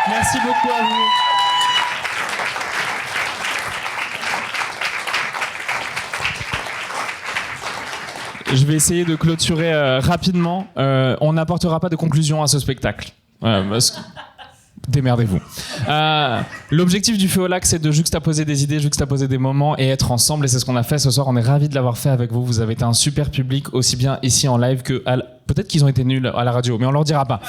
Merci beaucoup à vous. Je vais essayer de clôturer rapidement. On n'apportera pas de conclusion à ce spectacle. Démerdez-vous. L'objectif du Feu au Lac, c'est de juxtaposer des idées, juxtaposer des moments et être ensemble. Et c'est ce qu'on a fait ce soir. On est ravis de l'avoir fait avec vous. Vous avez été un super public, aussi bien ici en live que peut-être qu'ils ont été nuls à la radio, mais on leur dira pas.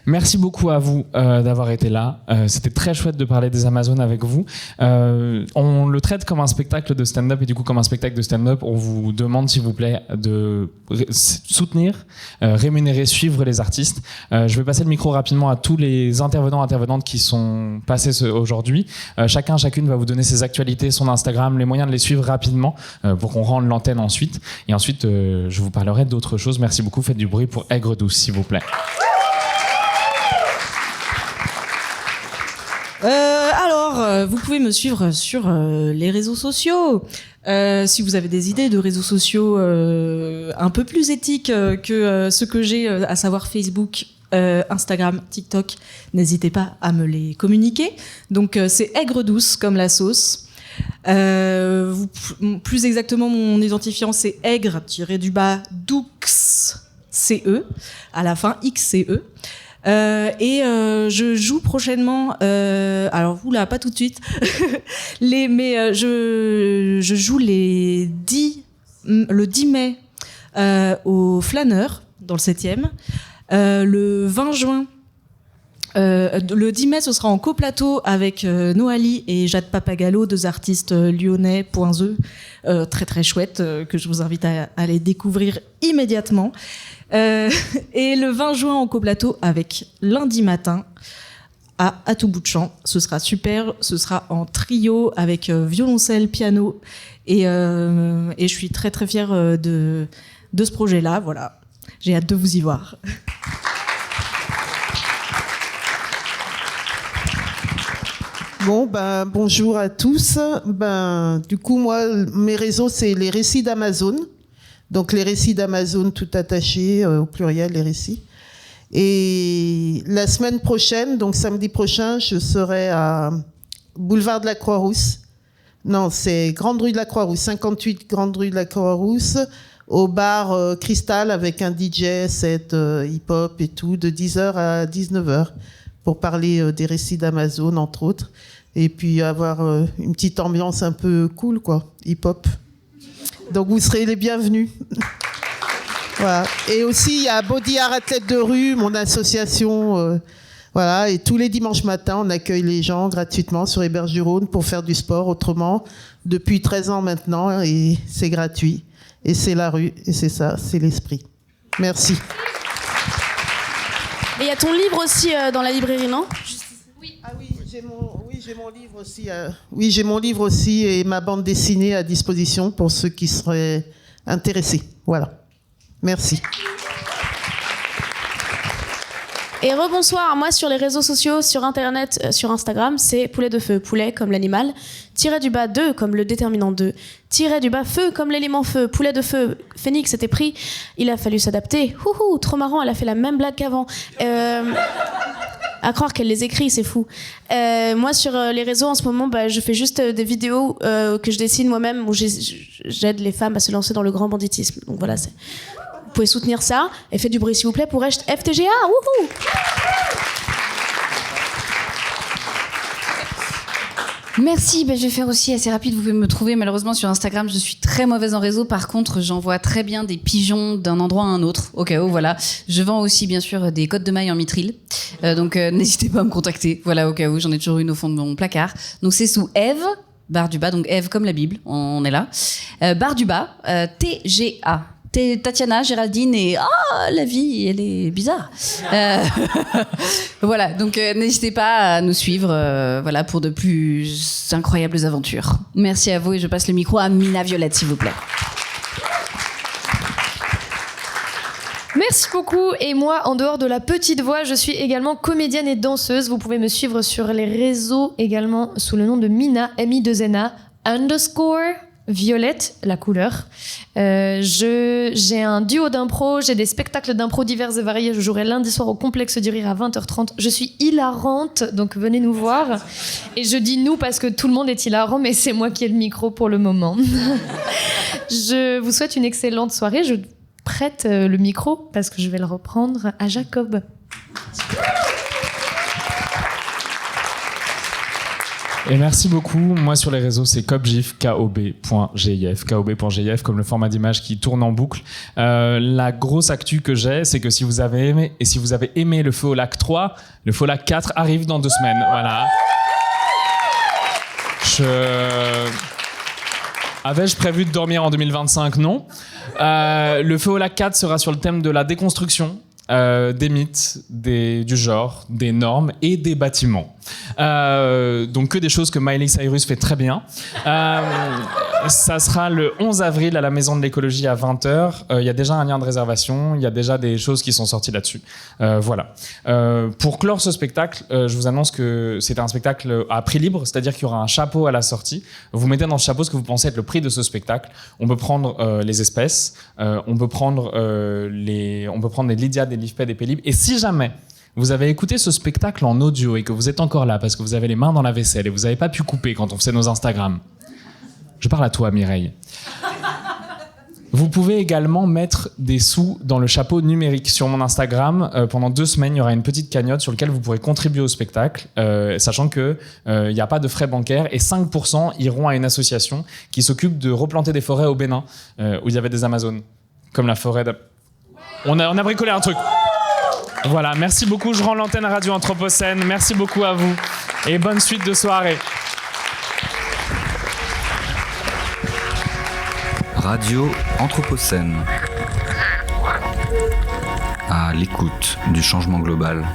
Merci beaucoup à vous d'avoir été là. C'était très chouette de parler des Amazones avec vous. On le traite comme un spectacle de stand-up et du coup, comme un spectacle de stand-up, on vous demande, s'il vous plaît, de soutenir, rémunérer, suivre les artistes. Je vais passer le micro rapidement à tous les intervenants, intervenantes qui sont passés aujourd'hui. Chacune va vous donner ses actualités, son Instagram, les moyens de les suivre rapidement pour qu'on rende l'antenne ensuite. Et ensuite, je vous parlerai d'autres choses. Merci beaucoup. Faites du bruit pour Aigre Douce, s'il vous plaît. Vous pouvez me suivre sur les réseaux sociaux. Si vous avez des idées de réseaux sociaux un peu plus éthiques que ceux que j'ai, à savoir Facebook, Instagram, TikTok, n'hésitez pas à me les communiquer. Donc c'est Aigre Douce comme la sauce. Plus exactement, mon identifiant c'est aigre-doux CE à la fin XCE. Je joue prochainement, alors vous là pas tout de suite, je joue le 10 mai au Flâneur dans le 7e. Le 20 juin, le 10 mai, ce sera en coplateau avec Noali et Jade Papagallo, deux artistes lyonnais, très très chouettes, que je vous invite à aller découvrir immédiatement. Et le 20 juin en coplateau avec Lundi Matin à tout bout de champ. Ce sera super, ce sera en trio avec violoncelle, piano et je suis très très fière de ce projet-là. Voilà, j'ai hâte de vous y voir. Bon, bonjour à tous. Du coup, moi, mes réseaux, c'est les récits d'Amazon. Donc, les récits d'Amazon, tout attaché, au pluriel, les récits. Et la semaine prochaine, donc samedi prochain, je serai à Boulevard de la Croix-Rousse. Non, c'est Grande Rue de la Croix-Rousse, 58 Grande Rue de la Croix-Rousse, au bar Cristal avec un DJ set hip-hop et tout, de 10h à 19h, pour parler des récits d'Amazon, entre autres. Et puis avoir une petite ambiance un peu cool, quoi, hip-hop. Donc vous serez les bienvenus. Voilà. Et aussi, il y a Body Art Athlète de rue, mon association. Voilà. Et tous les dimanches matins, on accueille les gens gratuitement sur Héberge-du-Rhône pour faire du sport autrement. Depuis 13 ans maintenant, et c'est gratuit. Et c'est la rue, et c'est ça, c'est l'esprit. Merci. Et il y a ton livre aussi dans la librairie, non ? Oui. Ah oui, j'ai mon livre aussi. Oui, j'ai mon livre aussi et ma bande dessinée à disposition pour ceux qui seraient intéressés. Voilà. Merci. Et rebonsoir, moi sur les réseaux sociaux, sur internet, sur Instagram, c'est poulet de feu, poulet comme l'animal, _, 2 comme le déterminant 2, _, feu comme l'élément feu, poulet de feu, Phoenix était pris, il a fallu s'adapter, houhou, trop marrant, elle a fait la même blague qu'avant. À croire qu'elle les écrit, c'est fou. Moi, sur les réseaux, en ce moment, je fais juste des vidéos que je dessine moi-même où j'aide les femmes à se lancer dans le grand banditisme. Donc voilà, vous pouvez soutenir ça et faites du bruit, s'il vous plaît, pour FTGA. Wouhou! Merci, je vais faire aussi assez rapide. Vous pouvez me trouver malheureusement sur Instagram. Je suis très mauvaise en réseau. Par contre, j'envoie très bien des pigeons d'un endroit à un autre. Au cas où, voilà. Je vends aussi bien sûr des côtes de mailles en mitril. Donc n'hésitez pas à me contacter. Voilà, au cas où, j'en ai toujours une au fond de mon placard. Donc c'est sous Eve, barre du bas, donc Eve comme la Bible, on est là. Barre du bas, TGA. Tatiana, Géraldine et la vie, elle est bizarre. Voilà, donc n'hésitez pas à nous suivre voilà, pour de plus incroyables aventures. Merci à vous et je passe le micro à Mina Violette, s'il vous plaît. Merci beaucoup. Et moi, en dehors de la petite voix, je suis également comédienne et danseuse. Vous pouvez me suivre sur les réseaux également sous le nom de Mina, M-I-2-N-A, _ Violette, la couleur. J'ai un duo d'impro, j'ai des spectacles d'impro divers et variés. Je jouerai lundi soir au Complexe du Rire à 20h30. Je suis hilarante, donc venez nous voir. Et je dis nous parce que tout le monde est hilarant, mais c'est moi qui ai le micro pour le moment. Je vous souhaite une excellente soirée. Je prête le micro parce que je vais le reprendre à Jacob. Et merci beaucoup. Moi, sur les réseaux, c'est kobgif, kob.gif, kob.gif, comme le format d'image qui tourne en boucle. La grosse actu que j'ai, c'est que si vous avez aimé le Feu au lac 3, le Feu au lac 4 arrive dans 2 semaines. Voilà. Avais-je prévu de dormir en 2025 ? Non. Le Feu au lac 4 sera sur le thème de la déconstruction des mythes, du genre, des normes et des bâtiments. Donc que des choses que Miley Cyrus fait très bien. Ça sera le 11 avril à la Maison de l'Écologie à 20h. Il y a déjà un lien de réservation, il y a déjà des choses qui sont sorties là-dessus. Voilà. Pour clore ce spectacle, je vous annonce que c'est un spectacle à prix libre, c'est-à-dire qu'il y aura un chapeau à la sortie. Vous mettez dans ce chapeau ce que vous pensez être le prix de ce spectacle. On peut prendre les espèces, on peut prendre les Lydia, des Livepay, des Pélib. Et si jamais vous avez écouté ce spectacle en audio et que vous êtes encore là parce que vous avez les mains dans la vaisselle et vous n'avez pas pu couper quand on faisait nos Instagram, je parle à toi, Mireille. Vous pouvez également mettre des sous dans le chapeau numérique. Sur mon Instagram, pendant 2 semaines, il y aura une petite cagnotte sur laquelle vous pourrez contribuer au spectacle, sachant qu'il n'y a pas de frais bancaires et 5% iront à une association qui s'occupe de replanter des forêts au Bénin, où il y avait des Amazones, comme la forêt de... On a bricolé un truc. Voilà, merci beaucoup. Je rends l'antenne à Radio Anthropocène. Merci beaucoup à vous. Et bonne suite de soirée. Radio Anthropocène. À l'écoute du changement global.